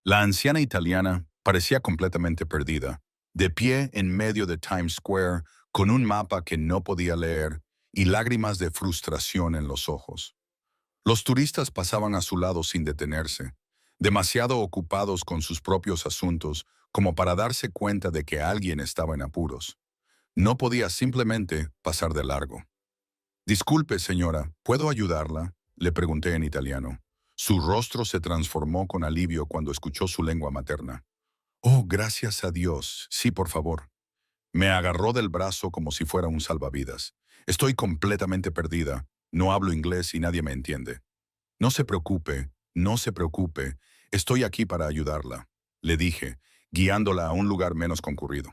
La anciana italiana parecía completamente perdida, de pie en medio de Times Square, con un mapa que no podía leer y lágrimas de frustración en los ojos. Los turistas pasaban a su lado sin detenerse, demasiado ocupados con sus propios asuntos como para darse cuenta de que alguien estaba en apuros. No podía simplemente pasar de largo. Disculpe, señora, ¿puedo ayudarla? Le pregunté en italiano. Su rostro se transformó con alivio cuando escuchó su lengua materna. Oh, gracias a Dios. Sí, por favor. Me agarró del brazo como si fuera un salvavidas. Estoy completamente perdida. No hablo inglés y nadie me entiende. No se preocupe, no se preocupe. Estoy aquí para ayudarla, le dije, guiándola a un lugar menos concurrido.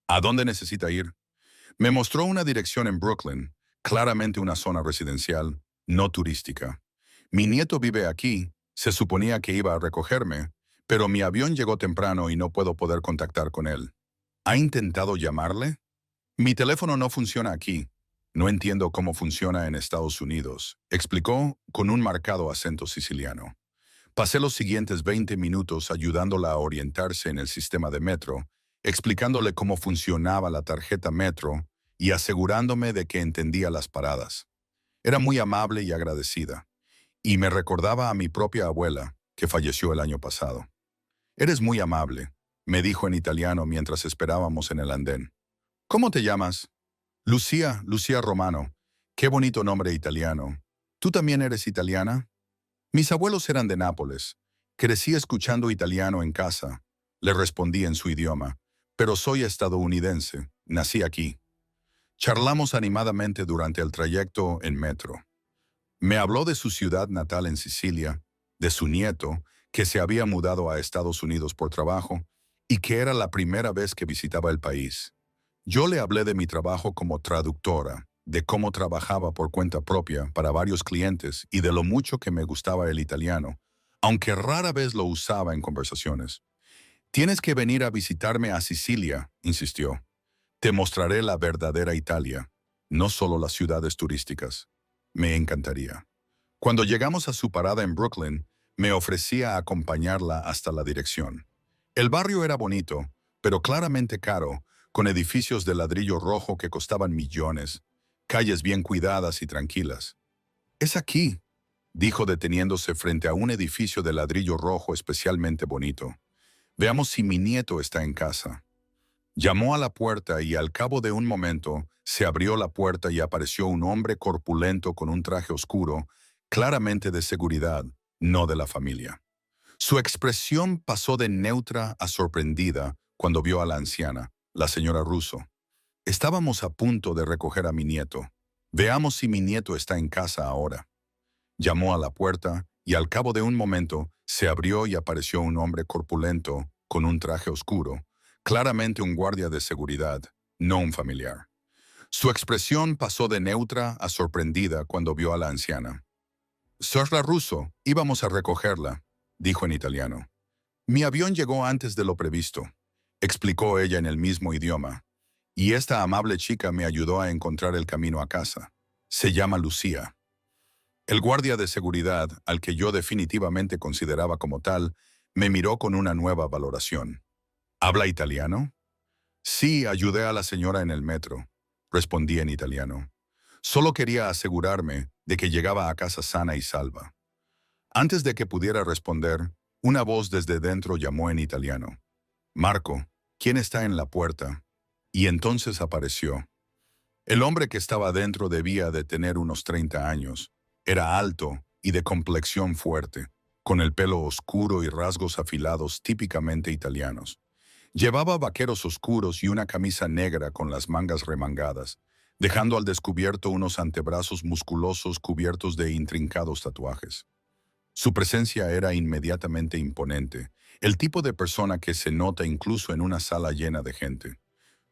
¿A dónde necesita ir? Me mostró una dirección en Brooklyn, claramente una zona residencial, no turística. Mi nieto vive aquí, se suponía que iba a recogerme, pero mi avión llegó temprano y no puedo poder contactar con él. ¿Ha intentado llamarle? Mi teléfono no funciona aquí. No entiendo cómo funciona en Estados Unidos, explicó con un marcado acento siciliano. Pasé los siguientes 20 minutos ayudándola a orientarse en el sistema de metro, explicándole cómo funcionaba la tarjeta metro y asegurándome de que entendía las paradas. Era muy amable y agradecida, y me recordaba a mi propia abuela, que falleció el año pasado. Eres muy amable, me dijo en italiano mientras esperábamos en el andén. ¿Cómo te llamas? Lucía, Lucía Romano. Qué bonito nombre italiano. ¿Tú también eres italiana? Mis abuelos eran de Nápoles. Crecí escuchando italiano en casa. Le respondí en su idioma. Pero soy estadounidense. Nací aquí. Charlamos animadamente durante el trayecto en metro. Me habló de su ciudad natal en Sicilia, de su nieto, que se había mudado a Estados Unidos por trabajo y que era la primera vez que visitaba el país. Yo le hablé de mi trabajo como traductora, de cómo trabajaba por cuenta propia para varios clientes y de lo mucho que me gustaba el italiano, aunque rara vez lo usaba en conversaciones. Tienes que venir a visitarme a Sicilia, insistió. Te mostraré la verdadera Italia, no solo las ciudades turísticas. Me encantaría. Cuando llegamos a su parada en Brooklyn, me ofrecía acompañarla hasta la dirección. El barrio era bonito, pero claramente caro, con edificios de ladrillo rojo que costaban millones, calles bien cuidadas y tranquilas. Es aquí, dijo deteniéndose frente a un edificio de ladrillo rojo especialmente bonito. Veamos si mi nieto está en casa. Llamó a la puerta y al cabo de un momento se abrió la puerta y apareció un hombre corpulento con un traje oscuro, claramente de seguridad, no de la familia. Su expresión pasó de neutra a sorprendida cuando vio a la anciana, la señora Russo. Estábamos a punto de recoger a mi nieto. Veamos si mi nieto está en casa ahora. Llamó a la puerta y al cabo de un momento se abrió y apareció un hombre corpulento con un traje oscuro, claramente un guardia de seguridad, no un familiar. Su expresión pasó de neutra a sorprendida cuando vio a la anciana. Sorla Russo, íbamos a recogerla, dijo en italiano. Mi avión llegó antes de lo previsto, explicó ella en el mismo idioma, y esta amable chica me ayudó a encontrar el camino a casa. Se llama Lucía. El guardia de seguridad, al que yo definitivamente consideraba como tal, me miró con una nueva valoración. ¿Habla italiano? Sí, ayudé a la señora en el metro, respondí en italiano. Solo quería asegurarme de que llegaba a casa sana y salva. Antes de que pudiera responder, una voz desde dentro llamó en italiano. Marco, ¿quién está en la puerta? Y entonces apareció. El hombre que estaba dentro debía de tener unos 30 años. Era alto y de complexión fuerte, con el pelo oscuro y rasgos afilados típicamente italianos. Llevaba vaqueros oscuros y una camisa negra con las mangas remangadas, dejando al descubierto unos antebrazos musculosos cubiertos de intrincados tatuajes. Su presencia era inmediatamente imponente, el tipo de persona que se nota incluso en una sala llena de gente.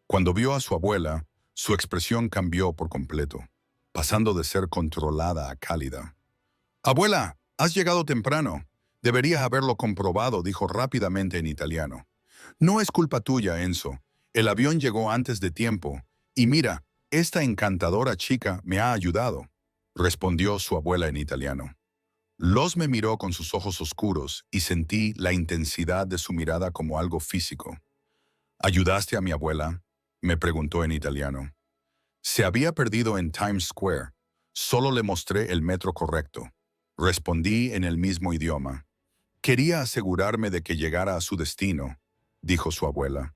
Cuando vio a su abuela, su expresión cambió por completo, pasando de ser controlada a cálida. «Abuela, has llegado temprano. Deberías haberlo comprobado», dijo rápidamente en italiano. «No es culpa tuya, Enzo. El avión llegó antes de tiempo. Y mira, esta encantadora chica me ha ayudado», respondió su abuela en italiano. Los me miró con sus ojos oscuros y sentí la intensidad de su mirada como algo físico. ¿Ayudaste a mi abuela?, me preguntó en italiano. Se había perdido en Times Square. Solo le mostré el metro correcto. Respondí en el mismo idioma. Quería asegurarme de que llegara a su destino, dijo su abuela.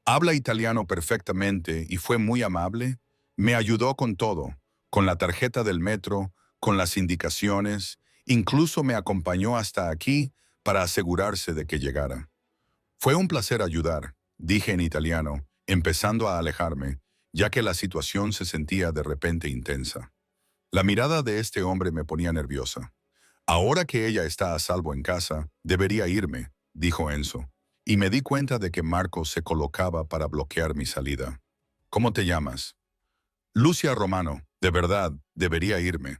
Habla italiano perfectamente y fue muy amable. Me ayudó con todo, con la tarjeta del metro, con las indicaciones, incluso me acompañó hasta aquí para asegurarse de que llegara. Fue un placer ayudar, dije en italiano, empezando a alejarme, ya que la situación se sentía de repente intensa. La mirada de este hombre me ponía nerviosa. Ahora que ella está a salvo en casa, debería irme, dijo Enzo, y me di cuenta de que Marco se colocaba para bloquear mi salida. ¿Cómo te llamas? Lucia Romano, de verdad, debería irme.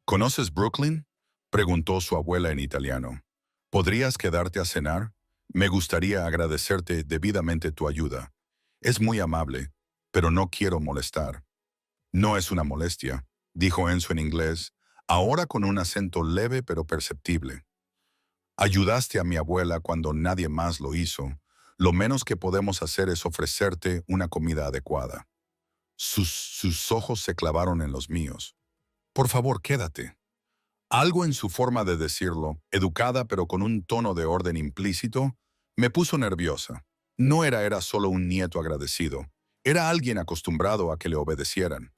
¿Conoces Brooklyn?, preguntó su abuela en italiano. ¿Podrías quedarte a cenar? Me gustaría agradecerte debidamente tu ayuda. Es muy amable, pero no quiero molestar. No es una molestia, dijo Enzo en inglés, ahora con un acento leve pero perceptible. Ayudaste a mi abuela cuando nadie más lo hizo. Lo menos que podemos hacer es ofrecerte una comida adecuada. Sus ojos se clavaron en los míos. Por favor, quédate. Algo en su forma de decirlo, educada pero con un tono de orden implícito, me puso nerviosa. No era solo un nieto agradecido. Era alguien acostumbrado a que le obedecieran.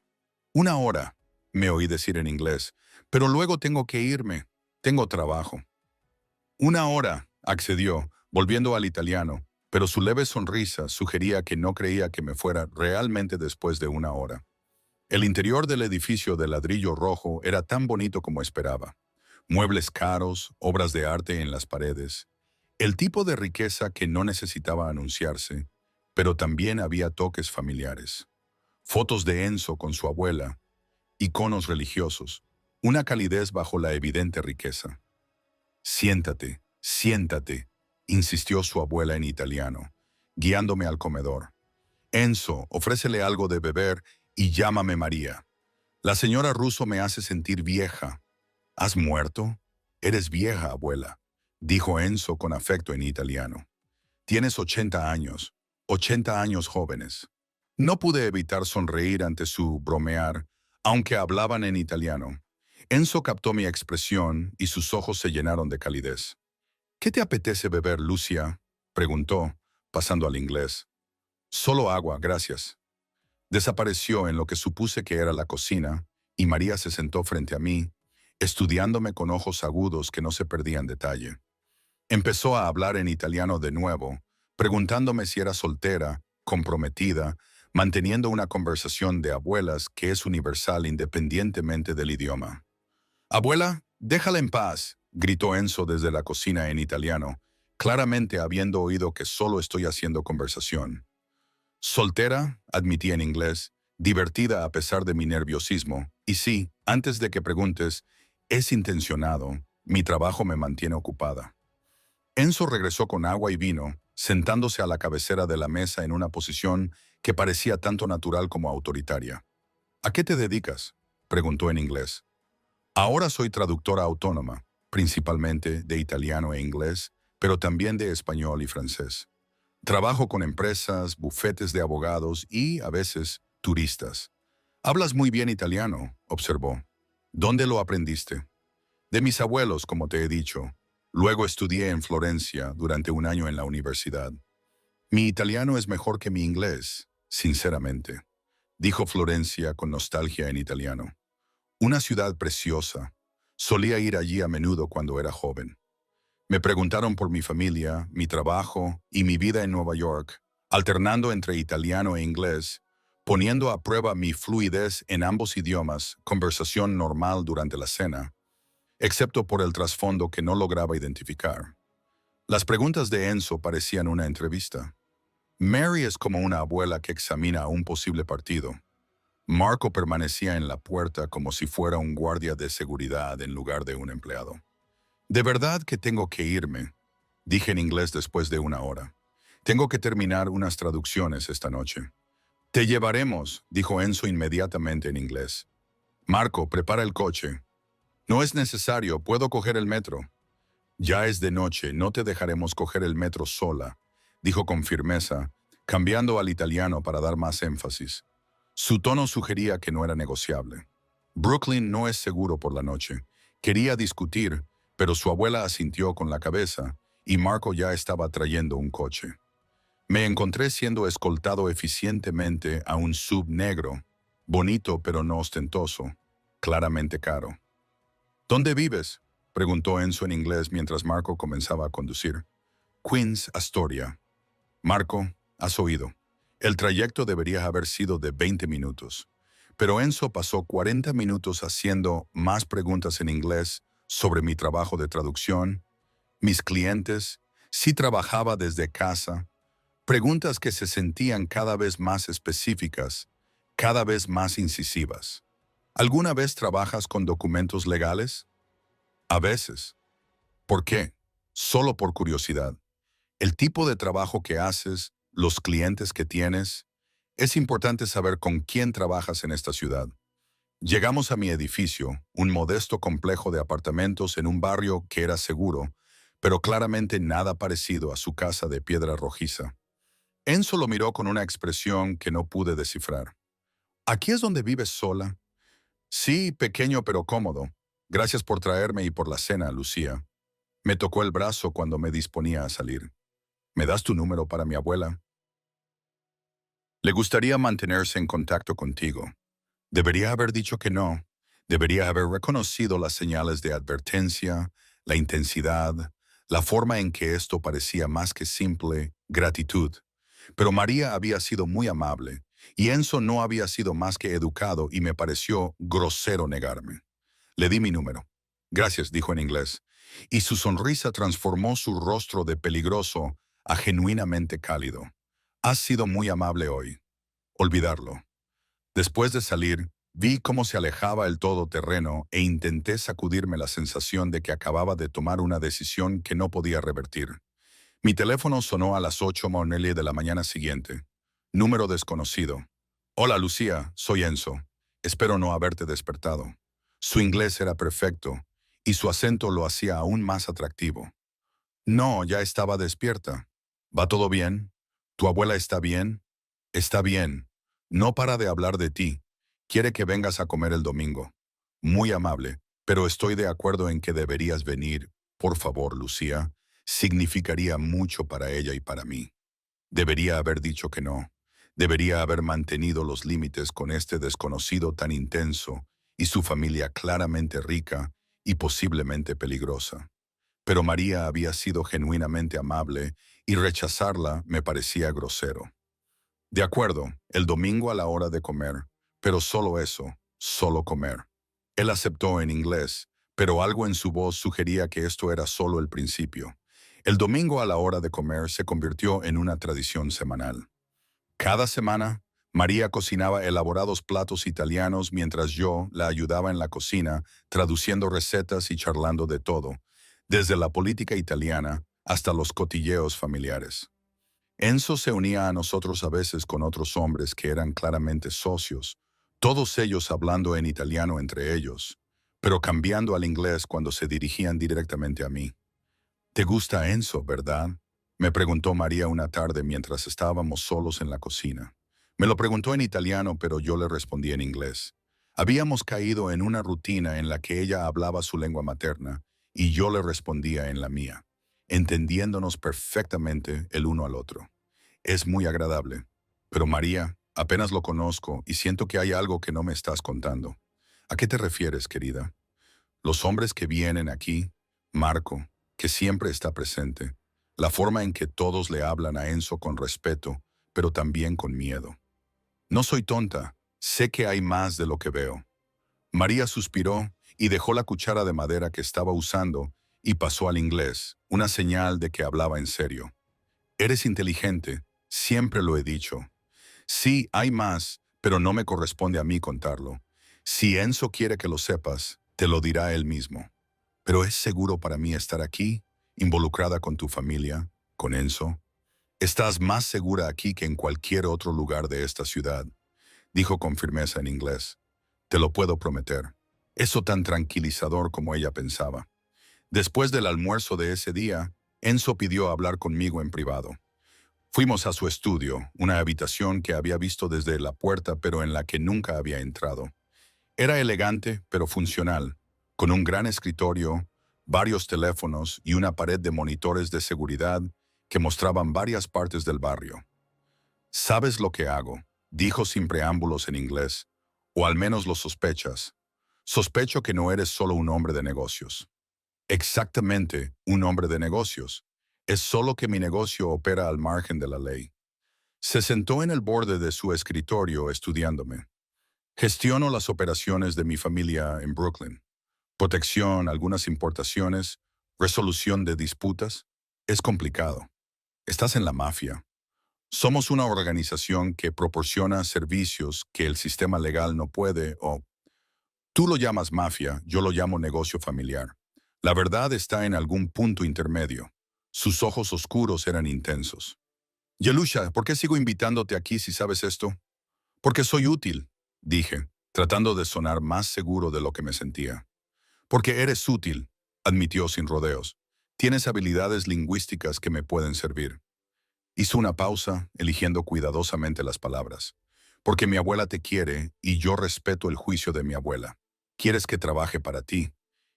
1 hora, me oí decir en inglés, pero luego tengo que irme. Tengo trabajo. 1 hora, accedió, volviendo al italiano, pero su leve sonrisa sugería que no creía que me fuera realmente después de 1 hora. El interior del edificio de ladrillo rojo era tan bonito como esperaba. Muebles caros, obras de arte en las paredes. El tipo de riqueza que no necesitaba anunciarse, pero también había toques familiares. Fotos de Enzo con su abuela, iconos religiosos, una calidez bajo la evidente riqueza. Siéntate, siéntate, insistió su abuela en italiano, guiándome al comedor. Enzo, ofrécele algo de beber y llámame María. La señora Russo me hace sentir vieja. ¿Has muerto? Eres vieja, abuela, dijo Enzo con afecto en italiano. Tienes 80 años, 80 años jóvenes. No pude evitar sonreír ante su bromear, aunque hablaban en italiano. Enzo captó mi expresión y sus ojos se llenaron de calidez. ¿Qué te apetece beber, Lucia?, preguntó, pasando al inglés. Solo agua, gracias. Desapareció en lo que supuse que era la cocina, y María se sentó frente a mí, estudiándome con ojos agudos que no se perdían detalle. Empezó a hablar en italiano de nuevo, preguntándome si era soltera, comprometida, manteniendo una conversación de abuelas que es universal independientemente del idioma. «Abuela, déjala en paz», gritó Enzo desde la cocina en italiano, claramente habiendo oído que solo estoy haciendo conversación. Soltera, admití en inglés, divertida a pesar de mi nerviosismo, y sí, antes de que preguntes, es intencionado, mi trabajo me mantiene ocupada. Enzo regresó con agua y vino, sentándose a la cabecera de la mesa en una posición que parecía tanto natural como autoritaria. «¿A qué te dedicas?», preguntó en inglés. «Ahora soy traductora autónoma, principalmente de italiano e inglés, pero también de español y francés. Trabajo con empresas, bufetes de abogados y, a veces, turistas». «Hablas muy bien italiano», observó. «¿Dónde lo aprendiste?» «De mis abuelos, como te he dicho. Luego estudié en Florencia durante 1 año en la universidad. Mi italiano es mejor que mi inglés, sinceramente», dijo Florencia con nostalgia en italiano. «Una ciudad preciosa. Solía ir allí a menudo cuando era joven». Me preguntaron por mi familia, mi trabajo y mi vida en Nueva York, alternando entre italiano e inglés, poniendo a prueba mi fluidez en ambos idiomas, conversación normal durante la cena, excepto por el trasfondo que no lograba identificar. Las preguntas de Enzo parecían una entrevista. Mary es como una abuela que examina a un posible partido. Marco permanecía en la puerta como si fuera un guardia de seguridad en lugar de un empleado. «De verdad que tengo que irme», dije en inglés después de 1 hora. «Tengo que terminar unas traducciones esta noche». «Te llevaremos», dijo Enzo inmediatamente en inglés. «Marco, prepara el coche». No es necesario, puedo coger el metro. Ya es de noche, no te dejaremos coger el metro sola, dijo con firmeza, cambiando al italiano para dar más énfasis. Su tono sugería que no era negociable. Brooklyn no es seguro por la noche. Quería discutir, pero su abuela asintió con la cabeza y Marco ya estaba trayendo un coche. Me encontré siendo escoltado eficientemente a un sub negro, bonito pero no ostentoso, claramente caro. ¿Dónde vives?, preguntó Enzo en inglés mientras Marco comenzaba a conducir. Queens, Astoria. Marco, has oído. El trayecto debería haber sido de 20 minutos. Pero Enzo pasó 40 minutos haciendo más preguntas en inglés sobre mi trabajo de traducción, mis clientes, si trabajaba desde casa, preguntas que se sentían cada vez más específicas, cada vez más incisivas. ¿Alguna vez trabajas con documentos legales? A veces. ¿Por qué? Solo por curiosidad. El tipo de trabajo que haces, los clientes que tienes, es importante saber con quién trabajas en esta ciudad. Llegamos a mi edificio, un modesto complejo de apartamentos en un barrio que era seguro, pero claramente nada parecido a su casa de piedra rojiza. Enzo lo miró con una expresión que no pude descifrar. ¿Aquí es donde vives sola? Sí, pequeño pero cómodo. Gracias por traerme y por la cena, Lucía. Me tocó el brazo cuando me disponía a salir. ¿Me das tu número para mi abuela? Le gustaría mantenerse en contacto contigo. Debería haber dicho que no. Debería haber reconocido las señales de advertencia, la intensidad, la forma en que esto parecía más que simple gratitud. Pero María había sido muy amable, y Enzo no había sido más que educado y me pareció grosero negarme. Le di mi número. Gracias, dijo en inglés, y su sonrisa transformó su rostro de peligroso a genuinamente cálido. Has sido muy amable hoy. Olvidarlo. Después de salir, vi cómo se alejaba el todoterreno e intenté sacudirme la sensación de que acababa de tomar una decisión que no podía revertir. Mi teléfono sonó a las 8:00 de la mañana siguiente. Número desconocido. Hola, Lucía, soy Enzo. Espero no haberte despertado. Su inglés era perfecto, y su acento lo hacía aún más atractivo. No, ya estaba despierta. ¿Va todo bien? ¿Tu abuela está bien? Está bien. No para de hablar de ti. Quiere que vengas a comer el domingo. Muy amable, pero estoy de acuerdo en que deberías venir. Por favor, Lucía. Significaría mucho para ella y para mí. Debería haber dicho que no. Debería haber mantenido los límites con este desconocido tan intenso y su familia claramente rica y posiblemente peligrosa. Pero María había sido genuinamente amable y rechazarla me parecía grosero. De acuerdo, el domingo a la hora de comer, pero solo eso, solo comer. Él aceptó en inglés, pero algo en su voz sugería que esto era solo el principio. El domingo a la hora de comer se convirtió en una tradición semanal. Cada semana, María cocinaba elaborados platos italianos mientras yo la ayudaba en la cocina, traduciendo recetas y charlando de todo, desde la política italiana hasta los cotilleos familiares. Enzo se unía a nosotros a veces con otros hombres que eran claramente socios, todos ellos hablando en italiano entre ellos, pero cambiando al inglés cuando se dirigían directamente a mí. ¿Te gusta Enzo, verdad?, me preguntó María una tarde mientras estábamos solos en la cocina. Me lo preguntó en italiano, pero yo le respondí en inglés. Habíamos caído en una rutina en la que ella hablaba su lengua materna y yo le respondía en la mía, entendiéndonos perfectamente el uno al otro. Es muy agradable. Pero María, apenas lo conozco y siento que hay algo que no me estás contando. ¿A qué te refieres, querida? Los hombres que vienen aquí, Marco, que siempre está presente, la forma en que todos le hablan a Enzo con respeto, pero también con miedo. No soy tonta, sé que hay más de lo que veo. María suspiró y dejó la cuchara de madera que estaba usando y pasó al inglés, una señal de que hablaba en serio. Eres inteligente, siempre lo he dicho. Sí, hay más, pero no me corresponde a mí contarlo. Si Enzo quiere que lo sepas, te lo dirá él mismo. Pero es seguro para mí estar aquí, involucrada con tu familia, con Enzo. Estás más segura aquí que en cualquier otro lugar de esta ciudad, dijo con firmeza en inglés. Te lo puedo prometer. Eso tan tranquilizador como ella pensaba. Después del almuerzo de ese día, Enzo pidió hablar conmigo en privado. Fuimos a su estudio, una habitación que había visto desde la puerta pero en la que nunca había entrado. Era elegante pero funcional, con un gran escritorio, varios teléfonos y una pared de monitores de seguridad que mostraban varias partes del barrio. «¿Sabes lo que hago?», dijo sin preámbulos en inglés, «o al menos lo sospechas. Sospecho que no eres solo un hombre de negocios». «Exactamente, un hombre de negocios. Es solo que mi negocio opera al margen de la ley». Se sentó en el borde de su escritorio estudiándome. «Gestiono las operaciones de mi familia en Brooklyn. Protección, algunas importaciones, resolución de disputas. Es complicado. Estás en la mafia. Somos una organización que proporciona servicios que el sistema legal no puede o... Tú lo llamas mafia, yo lo llamo negocio familiar. La verdad está en algún punto intermedio». Sus ojos oscuros eran intensos. «Yelusha, ¿por qué sigo invitándote aquí si sabes esto?» «Porque soy útil», dije, tratando de sonar más seguro de lo que me sentía. «Porque eres útil», admitió sin rodeos. «Tienes habilidades lingüísticas que me pueden servir». Hizo una pausa, eligiendo cuidadosamente las palabras. «Porque mi abuela te quiere y yo respeto el juicio de mi abuela. Quieres que trabaje para ti.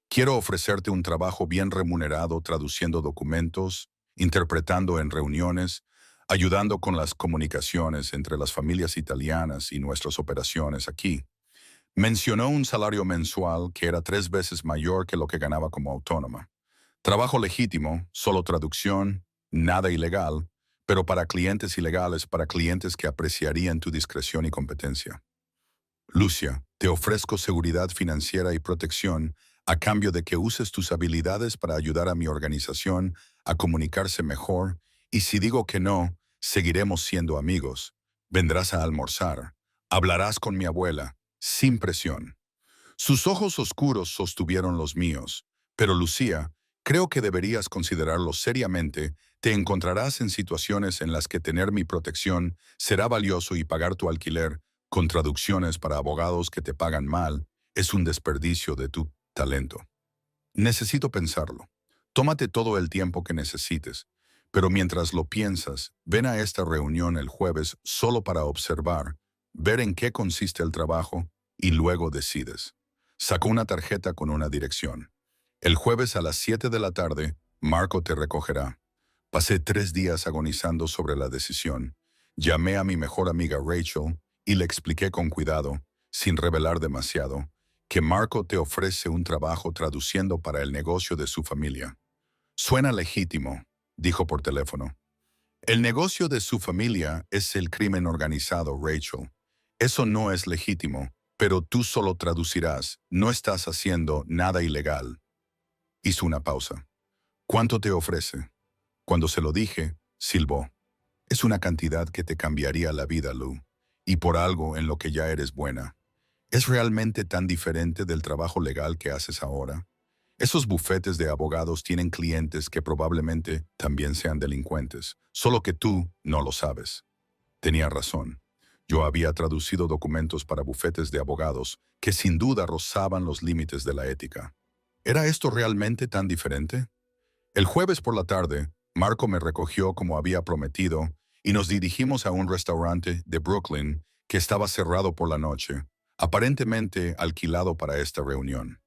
Quiero ofrecerte un trabajo bien remunerado traduciendo documentos, interpretando en reuniones, ayudando con las comunicaciones entre las familias italianas y nuestras operaciones aquí». Mencionó un salario mensual que era 3 veces mayor que lo que ganaba como autónoma. Trabajo legítimo, solo traducción, nada ilegal, pero para clientes ilegales, para clientes que apreciarían tu discreción y competencia. «Lucia, te ofrezco seguridad financiera y protección a cambio de que uses tus habilidades para ayudar a mi organización a comunicarse mejor, y si digo que no, seguiremos siendo amigos. Vendrás a almorzar. Hablarás con mi abuela, sin presión». Sus ojos oscuros sostuvieron los míos. «Pero Lucía, creo que deberías considerarlo seriamente. Te encontrarás en situaciones en las que tener mi protección será valioso y pagar tu alquiler con traducciones para abogados que te pagan mal es un desperdicio de tu talento. Necesito pensarlo. Tómate todo el tiempo que necesites, pero mientras lo piensas, ven a esta reunión el jueves solo para observar, ver en qué consiste el trabajo y luego decides». Sacó una tarjeta con una dirección. «El jueves a las 7 de la tarde, Marco te recogerá». Pasé 3 días agonizando sobre la decisión. Llamé a mi mejor amiga Rachel y le expliqué con cuidado, sin revelar demasiado, que Marco te ofrece un trabajo traduciendo para el negocio de su familia. «Suena legítimo», dijo por teléfono. «El negocio de su familia es el crimen organizado, Rachel. Eso no es legítimo, pero tú solo traducirás, no estás haciendo nada ilegal». Hizo una pausa. «¿Cuánto te ofrece?» Cuando se lo dije, silbó. «Es una cantidad que te cambiaría la vida, Lou, y por algo en lo que ya eres buena. ¿Es realmente tan diferente del trabajo legal que haces ahora? Esos bufetes de abogados tienen clientes que probablemente también sean delincuentes, solo que tú no lo sabes». Tenía razón. Yo había traducido documentos para bufetes de abogados que sin duda rozaban los límites de la ética. ¿Era esto realmente tan diferente? El jueves por la tarde, Marco me recogió como había prometido y nos dirigimos a un restaurante de Brooklyn que estaba cerrado por la noche, aparentemente alquilado para esta reunión.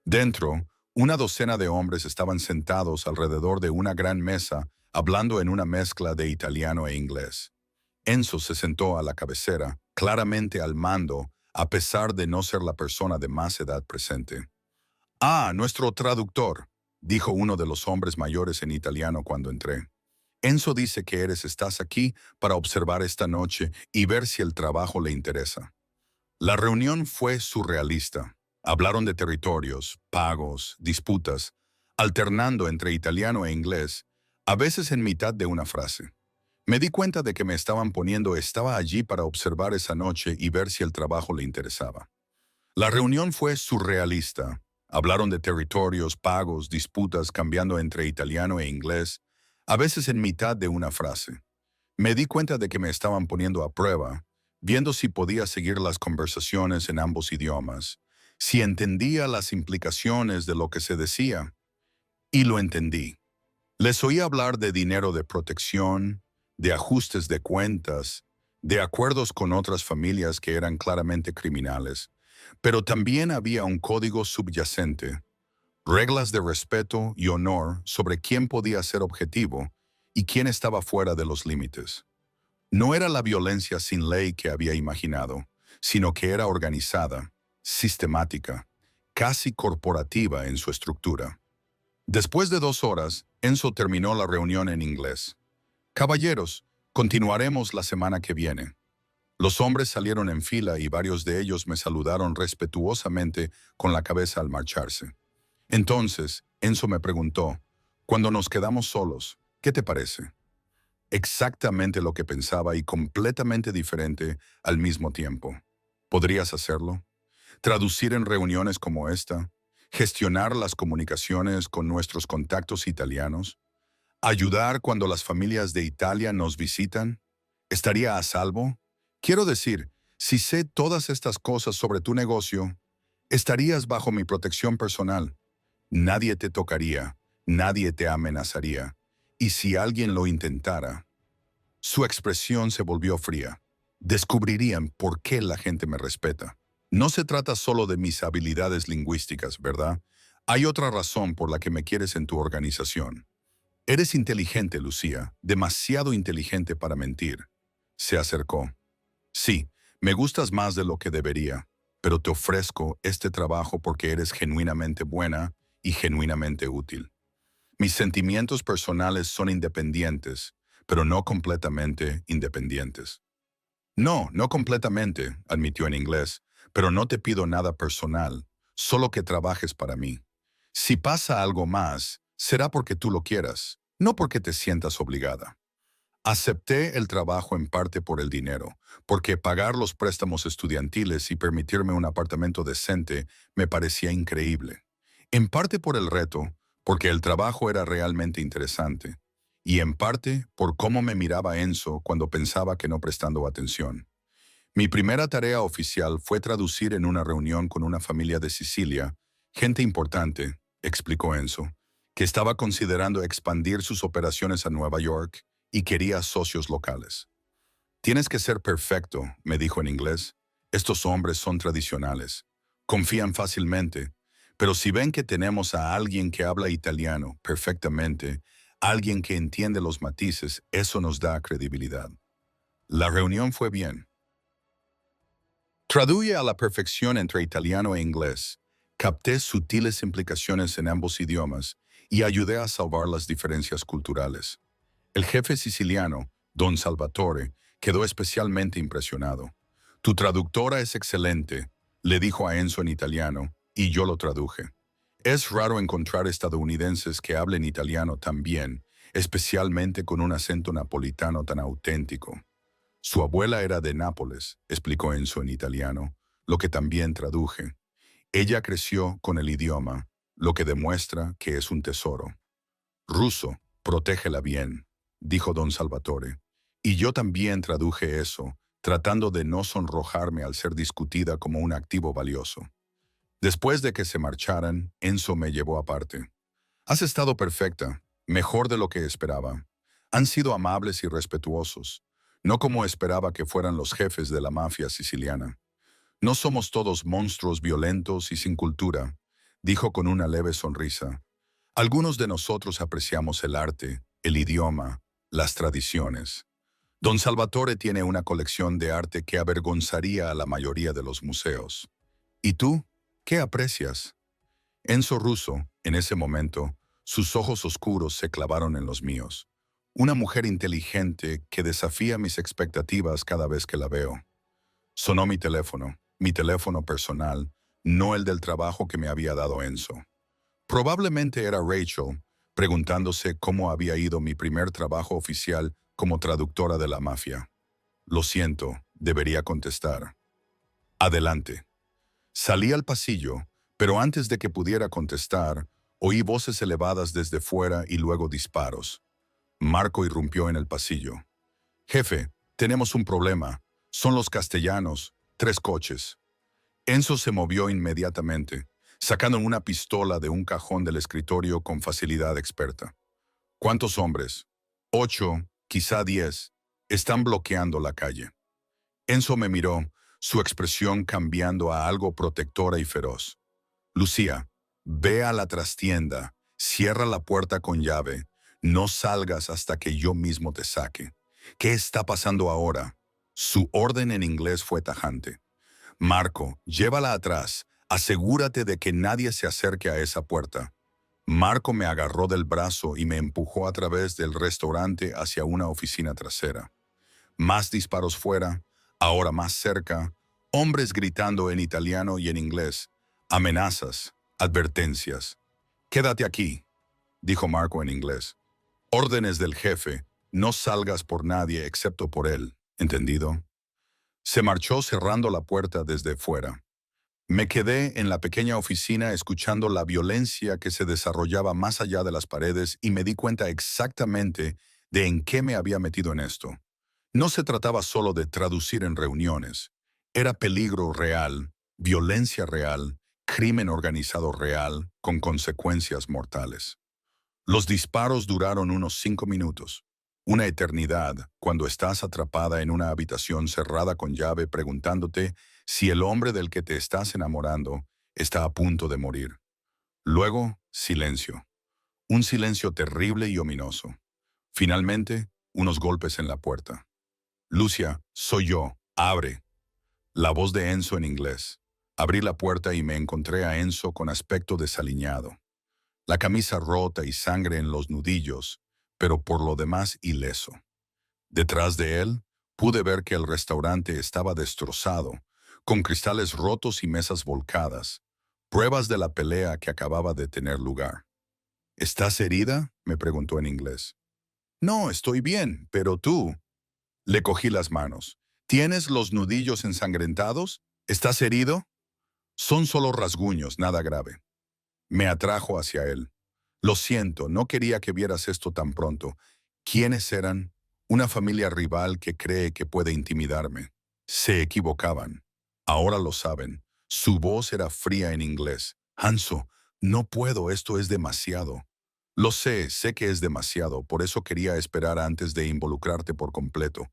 Dentro, una docena de hombres estaban sentados alrededor de una gran mesa hablando en una mezcla de italiano e inglés. Enzo se sentó a la cabecera, claramente al mando, a pesar de no ser la persona de más edad presente. «Ah, nuestro traductor», dijo uno de los hombres mayores en italiano cuando entré. «Enzo dice que estás aquí para observar esta noche y ver si el trabajo le interesa». La reunión fue surrealista. Hablaron de territorios, pagos, disputas, alternando entre italiano e inglés, a veces en mitad de una frase. Me di cuenta de que me estaban poniendo, estaba allí para observar esa noche y ver si el trabajo le interesaba. La reunión fue surrealista. Hablaron de territorios, pagos, disputas, cambiando entre italiano e inglés, a veces en mitad de una frase. Me di cuenta de que me estaban poniendo a prueba, viendo si podía seguir las conversaciones en ambos idiomas, si entendía las implicaciones de lo que se decía. Y lo entendí. Les oí hablar de dinero de protección, de ajustes de cuentas, de acuerdos con otras familias que eran claramente criminales, pero también había un código subyacente, reglas de respeto y honor sobre quién podía ser objetivo y quién estaba fuera de los límites. No era la violencia sin ley que había imaginado, sino que era organizada, sistemática, casi corporativa en su estructura. Después de 2 horas, Enzo terminó la reunión en inglés. Caballeros, continuaremos la semana que viene. Los hombres salieron en fila y varios de ellos me saludaron respetuosamente con la cabeza al marcharse. Entonces, Enzo me preguntó, cuando nos quedamos solos, ¿qué te parece? Exactamente lo que pensaba y completamente diferente al mismo tiempo. ¿Podrías hacerlo? ¿Traducir en reuniones como esta? ¿Gestionar las comunicaciones con nuestros contactos italianos? ¿Ayudar cuando las familias de Italia nos visitan? ¿Estaría a salvo? Quiero decir, si sé todas estas cosas sobre tu negocio, estarías bajo mi protección personal. Nadie te tocaría, nadie te amenazaría. Y si alguien lo intentara, su expresión se volvió fría. Descubrirían por qué la gente me respeta. No se trata solo de mis habilidades lingüísticas, ¿verdad? Hay otra razón por la que me quieres en tu organización. Eres inteligente, Lucía, demasiado inteligente para mentir. Se acercó. Sí, me gustas más de lo que debería, pero te ofrezco este trabajo porque eres genuinamente buena y genuinamente útil. Mis sentimientos personales son independientes, pero no completamente independientes. No, no completamente, admitió en inglés, pero no te pido nada personal, solo que trabajes para mí. Si pasa algo más, será porque tú lo quieras, no porque te sientas obligada. Acepté el trabajo en parte por el dinero, porque pagar los préstamos estudiantiles y permitirme un apartamento decente me parecía increíble. En parte por el reto, porque el trabajo era realmente interesante. Y en parte por cómo me miraba Enzo cuando pensaba que no prestando atención. Mi primera tarea oficial fue traducir en una reunión con una familia de Sicilia, gente importante, explicó Enzo, que estaba considerando expandir sus operaciones a Nueva York y quería socios locales. Tienes que ser perfecto, me dijo en inglés. Estos hombres son tradicionales. Confían fácilmente, pero si ven que tenemos a alguien que habla italiano perfectamente, alguien que entiende los matices, eso nos da credibilidad. La reunión fue bien. Traduye a la perfección entre italiano e inglés. Capté sutiles implicaciones en ambos idiomas y ayudé a salvar las diferencias culturales. El jefe siciliano, don Salvatore, quedó especialmente impresionado. Tu traductora es excelente, le dijo a Enzo en italiano, y yo lo traduje. Es raro encontrar estadounidenses que hablen italiano tan bien, especialmente con un acento napolitano tan auténtico. Su abuela era de Nápoles, explicó Enzo en italiano, lo que también traduje. Ella creció con el idioma, lo que demuestra que es un tesoro. Ruso, protégela bien, dijo don Salvatore. Y yo también traduje eso, tratando de no sonrojarme al ser discutida como un activo valioso. Después de que se marcharan, Enzo me llevó aparte. Has estado perfecta, mejor de lo que esperaba. Han sido amables y respetuosos, no como esperaba que fueran los jefes de la mafia siciliana. No somos todos monstruos violentos y sin cultura, dijo con una leve sonrisa. Algunos de nosotros apreciamos el arte, el idioma, las tradiciones. Don Salvatore tiene una colección de arte que avergonzaría a la mayoría de los museos. ¿Y tú? ¿Qué aprecias? Enzo Russo, en ese momento, sus ojos oscuros se clavaron en los míos. Una mujer inteligente que desafía mis expectativas cada vez que la veo. Sonó mi teléfono personal, no el del trabajo que me había dado Enzo. Probablemente era Rachel, preguntándose cómo había ido mi primer trabajo oficial como traductora de la mafia. Lo siento, debería contestar. Adelante. Salí al pasillo, pero antes de que pudiera contestar, oí voces elevadas desde fuera y luego disparos. Marco irrumpió en el pasillo. Jefe, tenemos un problema. Son los castellanos, 3 coches. Enzo se movió inmediatamente, sacando una pistola de un cajón del escritorio con facilidad experta. ¿Cuántos hombres? 8, quizá 10. Están bloqueando la calle. Enzo me miró, su expresión cambiando a algo protectora y feroz. Lucía, ve a la trastienda, cierra la puerta con llave, no salgas hasta que yo mismo te saque. ¿Qué está pasando ahora? Su orden en inglés fue tajante. Marco, llévala atrás, asegúrate de que nadie se acerque a esa puerta. Marco me agarró del brazo y me empujó a través del restaurante hacia una oficina trasera. Más disparos fuera, ahora más cerca, hombres gritando en italiano y en inglés, amenazas, advertencias. «Quédate aquí», dijo Marco en inglés. «Órdenes del jefe, no salgas por nadie excepto por él, ¿entendido?» Se marchó cerrando la puerta desde fuera. Me quedé en la pequeña oficina escuchando la violencia que se desarrollaba más allá de las paredes y me di cuenta exactamente de en qué me había metido en esto. No se trataba solo de traducir en reuniones. Era peligro real, violencia real, crimen organizado real, con consecuencias mortales. Los disparos duraron unos 5 minutos. Una eternidad cuando estás atrapada en una habitación cerrada con llave preguntándote si el hombre del que te estás enamorando está a punto de morir. Luego, silencio. Un silencio terrible y ominoso. Finalmente, unos golpes en la puerta. «Lucia, soy yo. Abre». La voz de Enzo en inglés. Abrí la puerta y me encontré a Enzo con aspecto desaliñado. La camisa rota y sangre en los nudillos, pero por lo demás ileso. Detrás de él, pude ver que el restaurante estaba destrozado, con cristales rotos y mesas volcadas, pruebas de la pelea que acababa de tener lugar. «¿Estás herida?», me preguntó en inglés. «No, estoy bien, pero tú». Le cogí las manos. «¿Tienes los nudillos ensangrentados? ¿Estás herido?» «Son solo rasguños, nada grave». Me atrajo hacia él. «Lo siento, no quería que vieras esto tan pronto». ¿Quiénes eran? Una familia rival que cree que puede intimidarme. Se equivocaban. Ahora lo saben. Su voz era fría en inglés. «Hanso, no puedo, esto es demasiado». «Lo sé que es demasiado, por eso quería esperar antes de involucrarte por completo».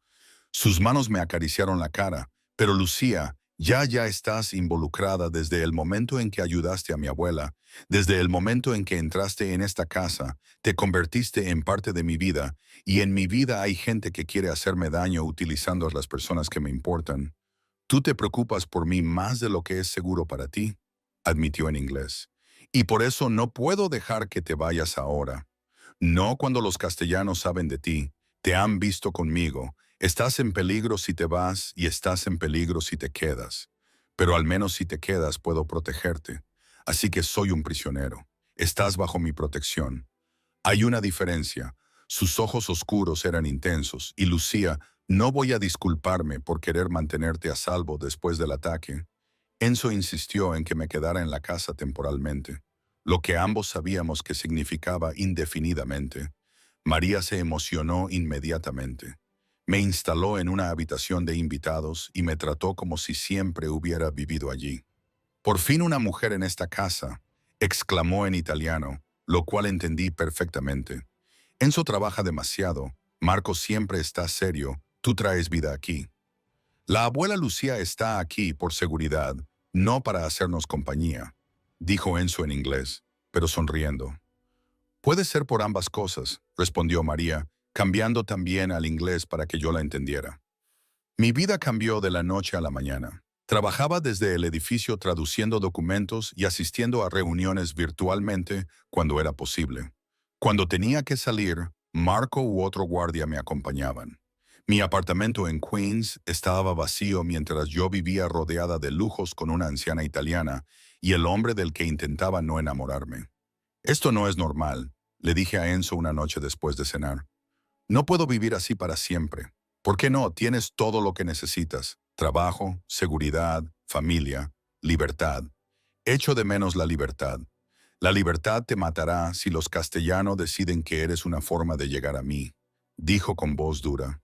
Sus manos me acariciaron la cara. «Pero Lucía, ya estás involucrada desde el momento en que ayudaste a mi abuela, desde el momento en que entraste en esta casa, te convertiste en parte de mi vida, y en mi vida hay gente que quiere hacerme daño utilizando a las personas que me importan. Tú te preocupas por mí más de lo que es seguro para ti», admitió en inglés. «Y por eso no puedo dejar que te vayas ahora. No cuando los castellanos saben de ti, te han visto conmigo. Estás en peligro si te vas y estás en peligro si te quedas. Pero al menos si te quedas puedo protegerte. Así que soy un prisionero. Estás bajo mi protección». Hay una diferencia. Sus ojos oscuros eran intensos y Lucía, no voy a disculparme por querer mantenerte a salvo después del ataque. Enzo insistió en que me quedara en la casa temporalmente, lo que ambos sabíamos que significaba indefinidamente. María se emocionó inmediatamente. Me instaló en una habitación de invitados y me trató como si siempre hubiera vivido allí. «Por fin una mujer en esta casa», exclamó en italiano, lo cual entendí perfectamente. «Enzo trabaja demasiado, Marco siempre está serio, tú traes vida aquí. La abuela Lucía está aquí por seguridad, no para hacernos compañía», dijo Enzo en inglés, pero sonriendo. «Puede ser por ambas cosas», respondió María, cambiando también al inglés para que yo la entendiera. Mi vida cambió de la noche a la mañana. Trabajaba desde el edificio traduciendo documentos y asistiendo a reuniones virtualmente cuando era posible. Cuando tenía que salir, Marco u otro guardia me acompañaban. Mi apartamento en Queens estaba vacío mientras yo vivía rodeada de lujos con una anciana italiana y el hombre del que intentaba no enamorarme. «Esto no es normal», le dije a Enzo una noche después de cenar. «No puedo vivir así para siempre». «¿Por qué no? Tienes todo lo que necesitas. Trabajo, seguridad, familia, libertad». «Echo de menos la libertad. La libertad te matará si los castellanos deciden que eres una forma de llegar a mí», dijo con voz dura.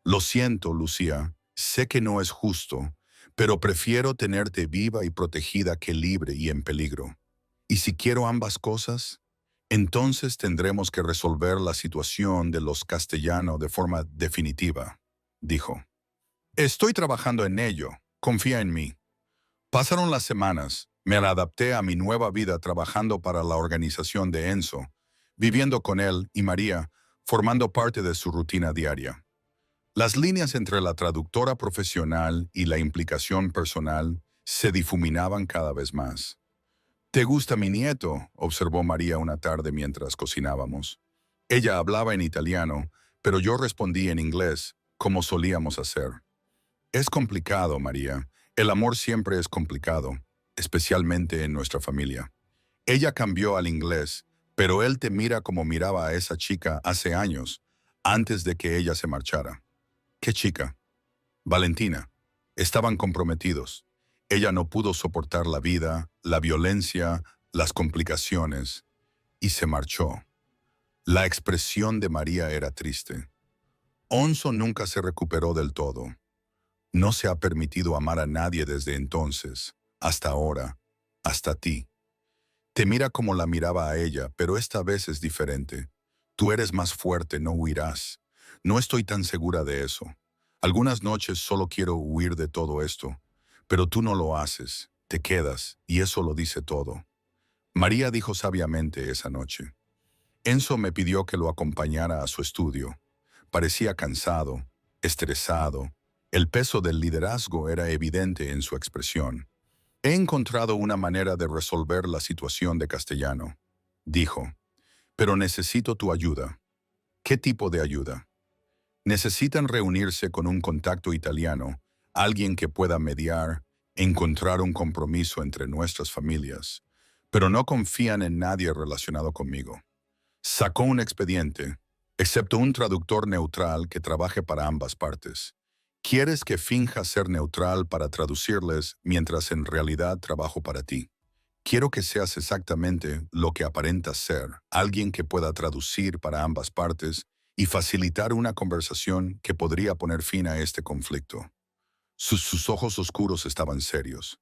«Lo siento, Lucía. Sé que no es justo, pero prefiero tenerte viva y protegida que libre y en peligro. Y si quiero ambas cosas, entonces tendremos que resolver la situación de los castellanos de forma definitiva, dijo. Estoy trabajando en ello, confía en mí. Pasaron las semanas, me adapté a mi nueva vida trabajando para la organización de Enzo, viviendo con él y María, formando parte de su rutina diaria. Las líneas entre la traductora profesional y la implicación personal se difuminaban cada vez más. «¿Te gusta mi nieto?», observó María una tarde mientras cocinábamos. Ella hablaba en italiano, pero yo respondí en inglés, como solíamos hacer. «Es complicado, María. El amor siempre es complicado, especialmente en nuestra familia». Ella cambió al inglés, pero él te mira como miraba a esa chica hace años, antes de que ella se marchara. «¿Qué chica?» «Valentina». Estaban comprometidos. Ella no pudo soportar la vida, la violencia, las complicaciones, y se marchó. La expresión de María era triste. Onzo nunca se recuperó del todo. No se ha permitido amar a nadie desde entonces, hasta ahora, hasta ti. Te mira como la miraba a ella, pero esta vez es diferente. Tú eres más fuerte, no huirás. No estoy tan segura de eso. Algunas noches solo quiero huir de todo esto, pero tú no lo haces, te quedas, y eso lo dice todo. María dijo sabiamente esa noche. Enzo me pidió que lo acompañara a su estudio. Parecía cansado, estresado. El peso del liderazgo era evidente en su expresión. «He encontrado una manera de resolver la situación de Castellano», dijo, «pero necesito tu ayuda». «¿Qué tipo de ayuda?» «Necesitan reunirse con un contacto italiano, alguien que pueda mediar, encontrar un compromiso entre nuestras familias, pero no confían en nadie relacionado conmigo». Sacó un expediente, excepto un traductor neutral que trabaje para ambas partes. «¿Quieres que finja ser neutral para traducirles mientras en realidad trabajo para ti? Quiero que seas exactamente lo que aparentas ser, alguien que pueda traducir para ambas partes y facilitar una conversación que podría poner fin a este conflicto». Sus ojos oscuros estaban serios.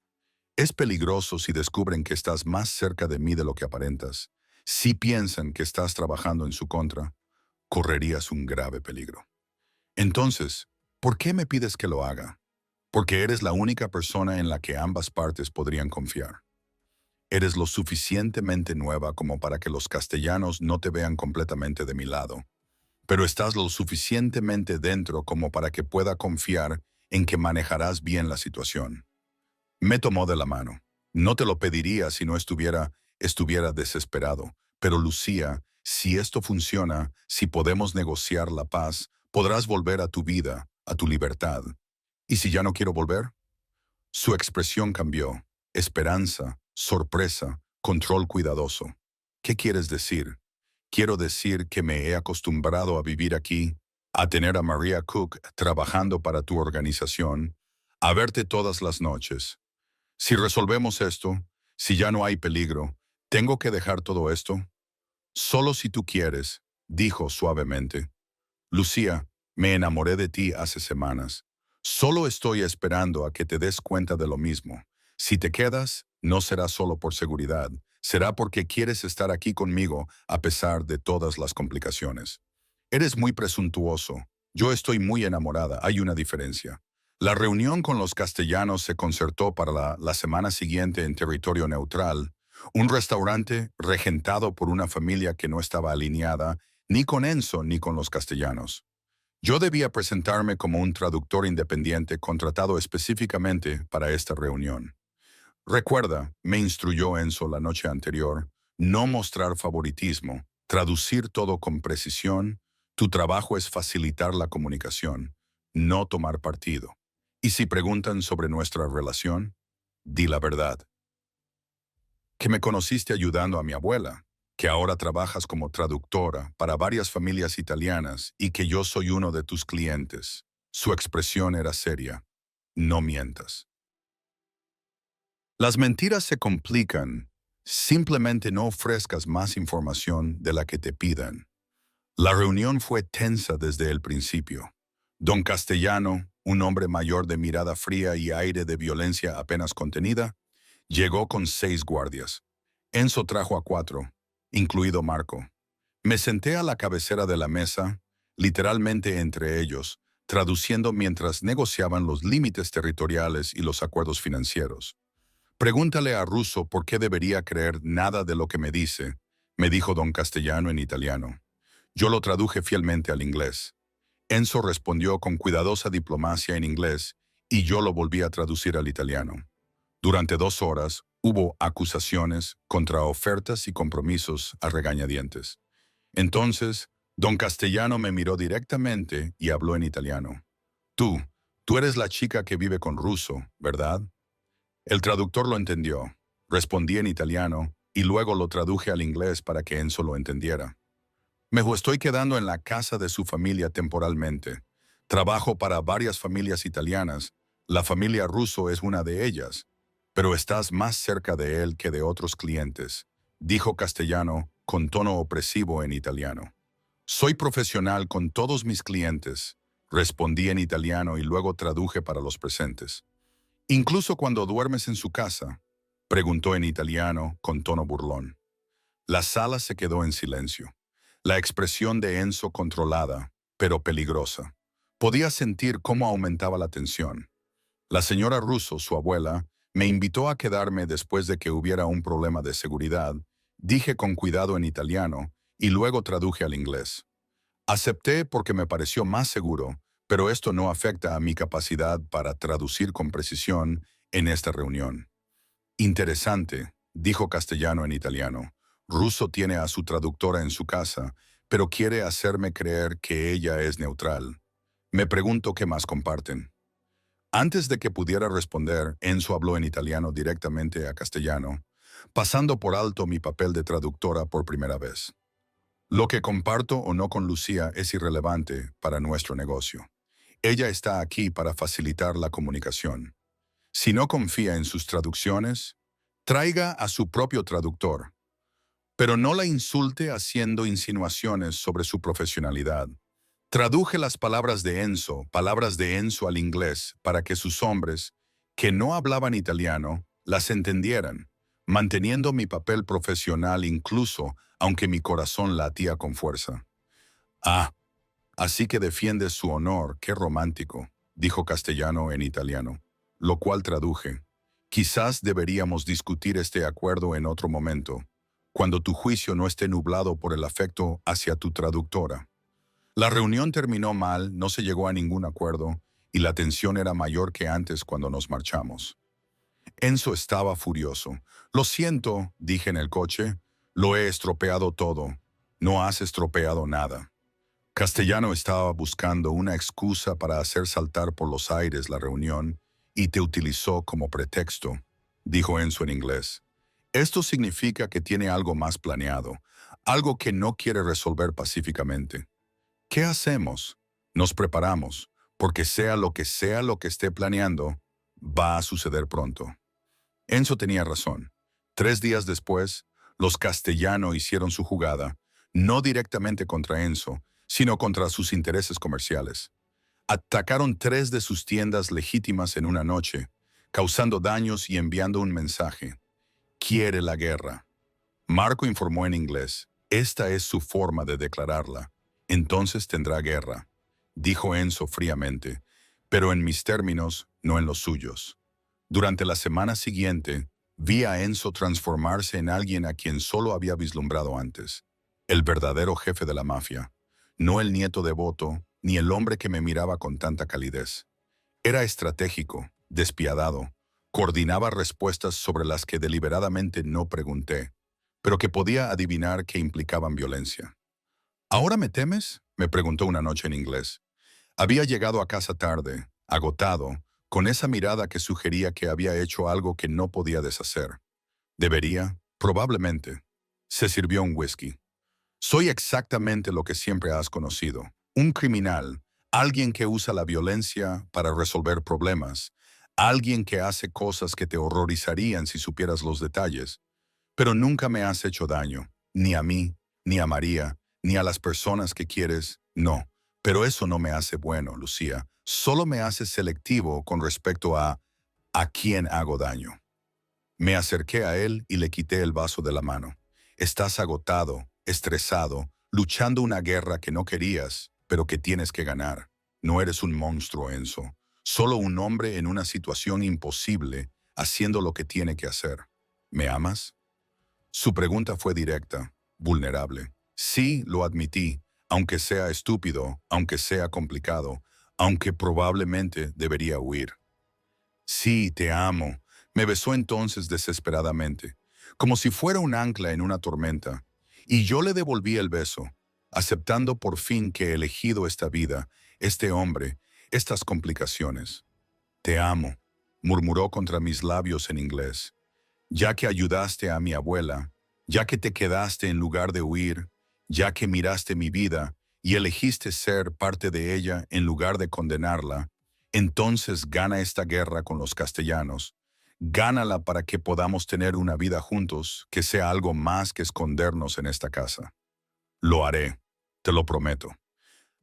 «Es peligroso si descubren que estás más cerca de mí de lo que aparentas. Si piensan que estás trabajando en su contra, correrías un grave peligro. Entonces, ¿por qué me pides que lo haga? Porque eres la única persona en la que ambas partes podrían confiar. Eres lo suficientemente nueva como para que los castellanos no te vean completamente de mi lado, pero estás lo suficientemente dentro como para que pueda confiar en que manejarás bien la situación». Me tomó de la mano. «No te lo pediría si no estuviera desesperado, pero Lucía, si esto funciona, si podemos negociar la paz, podrás volver a tu vida, a tu libertad. ¿Y si ya no quiero volver?». Su expresión cambió. Esperanza, sorpresa, control cuidadoso. «¿Qué quieres decir?». «Quiero decir que me he acostumbrado a vivir aquí, a tener a Maria Cook trabajando para tu organización, a verte todas las noches. Si resolvemos esto, si ya no hay peligro, ¿tengo que dejar todo esto?». «Solo si tú quieres», dijo suavemente. «Lucía, me enamoré de ti hace semanas. Solo estoy esperando a que te des cuenta de lo mismo. Si te quedas, no será solo por seguridad, será porque quieres estar aquí conmigo a pesar de todas las complicaciones. Eres muy presuntuoso. Yo estoy muy enamorada, hay una diferencia». La reunión con los castellanos se concertó para la semana siguiente en territorio neutral, un restaurante regentado por una familia que no estaba alineada ni con Enzo ni con los castellanos. Yo debía presentarme como un traductor independiente contratado específicamente para esta reunión. «Recuerda», me instruyó Enzo la noche anterior, «no mostrar favoritismo, traducir todo con precisión. Tu trabajo es facilitar la comunicación, no tomar partido. Y si preguntan sobre nuestra relación, di la verdad. Que me conociste ayudando a mi abuela, que ahora trabajas como traductora para varias familias italianas y que yo soy uno de tus clientes». Su expresión era seria. «No mientas». Las mentiras se complican. Simplemente no ofrezcas más información de la que te pidan. La reunión fue tensa desde el principio. Don Castellano, un hombre mayor de mirada fría y aire de violencia apenas contenida, llegó con 6 guardias. Enzo trajo a 4, incluido Marco. Me senté a la cabecera de la mesa, literalmente entre ellos, traduciendo mientras negociaban los límites territoriales y los acuerdos financieros. Pregúntale a Russo por qué debería creer nada de lo que me dice, me dijo don Castellano en italiano. Yo lo traduje fielmente al inglés. Enzo respondió con cuidadosa diplomacia en inglés y yo lo volví a traducir al italiano. Durante 2 horas hubo acusaciones, contraofertas y compromisos a regañadientes. Entonces, don Castellano me miró directamente y habló en italiano. Tú eres la chica que vive con Russo, ¿verdad? El traductor lo entendió. Respondí en italiano y luego lo traduje al inglés para que Enzo lo entendiera. Me estoy quedando en la casa de su familia temporalmente. Trabajo para varias familias italianas. La familia Russo es una de ellas. Pero estás más cerca de él que de otros clientes, dijo Castellano con tono opresivo en italiano. Soy profesional con todos mis clientes, respondí en italiano y luego traduje para los presentes. Incluso cuando duermes en su casa, preguntó en italiano con tono burlón. La sala se quedó en silencio. La expresión de Enzo controlada, pero peligrosa. Podía sentir cómo aumentaba la tensión. La señora Russo, su abuela, me invitó a quedarme después de que hubiera un problema de seguridad, dije con cuidado en italiano y luego traduje al inglés. Acepté porque me pareció más seguro, pero esto no afecta a mi capacidad para traducir con precisión en esta reunión. Interesante, dijo Castellano en italiano. Russo tiene a su traductora en su casa, pero quiere hacerme creer que ella es neutral. Me pregunto qué más comparten. Antes de que pudiera responder, Enzo habló en italiano directamente a Castellano, pasando por alto mi papel de traductora por primera vez. Lo que comparto o no con Lucía es irrelevante para nuestro negocio. Ella está aquí para facilitar la comunicación. Si no confía en sus traducciones, traiga a su propio traductor. Pero no la insulte haciendo insinuaciones sobre su profesionalidad. Traduje las palabras de Enzo al inglés para que sus hombres, que no hablaban italiano, las entendieran, manteniendo mi papel profesional incluso aunque mi corazón latía con fuerza. Ah, así que defiendes su honor, qué romántico, dijo Castellano en italiano, lo cual traduje. Quizás deberíamos discutir este acuerdo en otro momento, cuando tu juicio no esté nublado por el afecto hacia tu traductora. La reunión terminó mal, no se llegó a ningún acuerdo, y la tensión era mayor que antes cuando nos marchamos. Enzo estaba furioso. Lo siento, dije en el coche, lo he estropeado todo. No has estropeado nada. Castellano estaba buscando una excusa para hacer saltar por los aires la reunión y te utilizó como pretexto, dijo Enzo en inglés. Esto significa que tiene algo más planeado, algo que no quiere resolver pacíficamente. ¿Qué hacemos? Nos preparamos, porque sea lo que esté planeando, va a suceder pronto. Enzo tenía razón. 3 días después, los Castellano hicieron su jugada, no directamente contra Enzo, sino contra sus intereses comerciales. Atacaron 3 de sus tiendas legítimas en una noche, causando daños y enviando un mensaje. Quiere la guerra. Marco informó en inglés. Esta es su forma de declararla. Entonces tendrá guerra, dijo Enzo fríamente, pero en mis términos, no en los suyos. Durante la semana siguiente, vi a Enzo transformarse en alguien a quien solo había vislumbrado antes, el verdadero jefe de la mafia, no el nieto devoto, ni el hombre que me miraba con tanta calidez. Era estratégico, despiadado, coordinaba respuestas sobre las que deliberadamente no pregunté, pero que podía adivinar que implicaban violencia. ¿Ahora me temes?, me preguntó una noche en inglés. Había llegado a casa tarde, agotado, con esa mirada que sugería que había hecho algo que no podía deshacer. ¿Debería? Probablemente. Se sirvió un whisky. Soy exactamente lo que siempre has conocido. Un criminal, alguien que usa la violencia para resolver problemas, alguien que hace cosas que te horrorizarían si supieras los detalles. Pero nunca me has hecho daño, ni a mí, ni a María, ni a las personas que quieres, no. Pero eso no me hace bueno, Lucía. Solo me hace selectivo con respecto a quién hago daño. Me acerqué a él y le quité el vaso de la mano. Estás agotado, estresado, luchando una guerra que no querías, pero que tienes que ganar. No eres un monstruo, Enzo. Solo un hombre en una situación imposible, haciendo lo que tiene que hacer. ¿Me amas? Su pregunta fue directa, vulnerable. Sí, lo admití, aunque sea estúpido, aunque sea complicado, aunque probablemente debería huir. Sí, te amo. Me besó entonces desesperadamente, como si fuera un ancla en una tormenta, y yo le devolví el beso, aceptando por fin que he elegido esta vida, este hombre, estas complicaciones. Te amo, murmuró contra mis labios en inglés. Ya que ayudaste a mi abuela, ya que te quedaste en lugar de huir, ya que miraste mi vida y elegiste ser parte de ella en lugar de condenarla, entonces gana esta guerra con los castellanos. Gánala para que podamos tener una vida juntos que sea algo más que escondernos en esta casa. Lo haré, te lo prometo.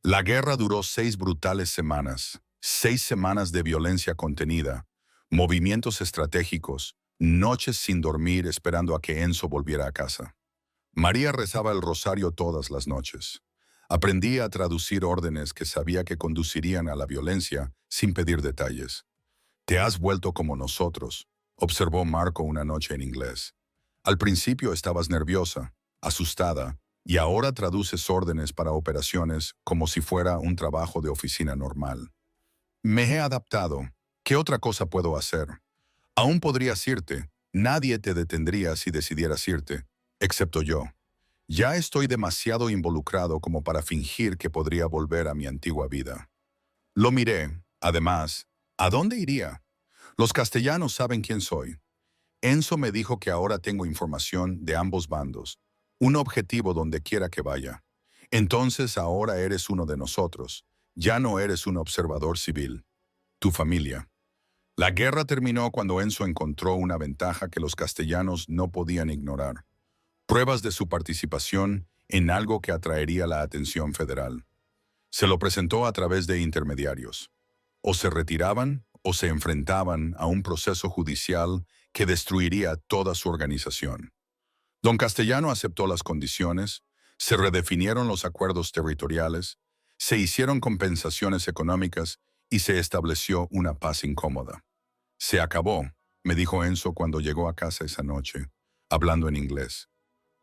La guerra duró 6 brutales semanas, 6 semanas de violencia contenida, movimientos estratégicos, noches sin dormir esperando a que Enzo volviera a casa. María rezaba el rosario todas las noches. Aprendía a traducir órdenes que sabía que conducirían a la violencia sin pedir detalles. Te has vuelto como nosotros, observó Marco una noche en inglés. Al principio estabas nerviosa, asustada, y ahora traduces órdenes para operaciones como si fuera un trabajo de oficina normal. Me he adaptado. ¿Qué otra cosa puedo hacer? Aún podrías irte. Nadie te detendría si decidieras irte, excepto yo. Ya estoy demasiado involucrado como para fingir que podría volver a mi antigua vida. Lo miré. Además, ¿a dónde iría? Los castellanos saben quién soy. Enzo me dijo que ahora tengo información de ambos bandos, un objetivo donde quiera que vaya. Entonces ahora eres uno de nosotros. Ya no eres un observador civil. Tu familia. La guerra terminó cuando Enzo encontró una ventaja que los castellanos no podían ignorar. Pruebas de su participación en algo que atraería la atención federal. Se lo presentó a través de intermediarios. O se retiraban o se enfrentaban a un proceso judicial que destruiría toda su organización. Don Castellano aceptó las condiciones, se redefinieron los acuerdos territoriales, se hicieron compensaciones económicas y se estableció una paz incómoda. Se acabó, me dijo Enzo cuando llegó a casa esa noche, hablando en inglés.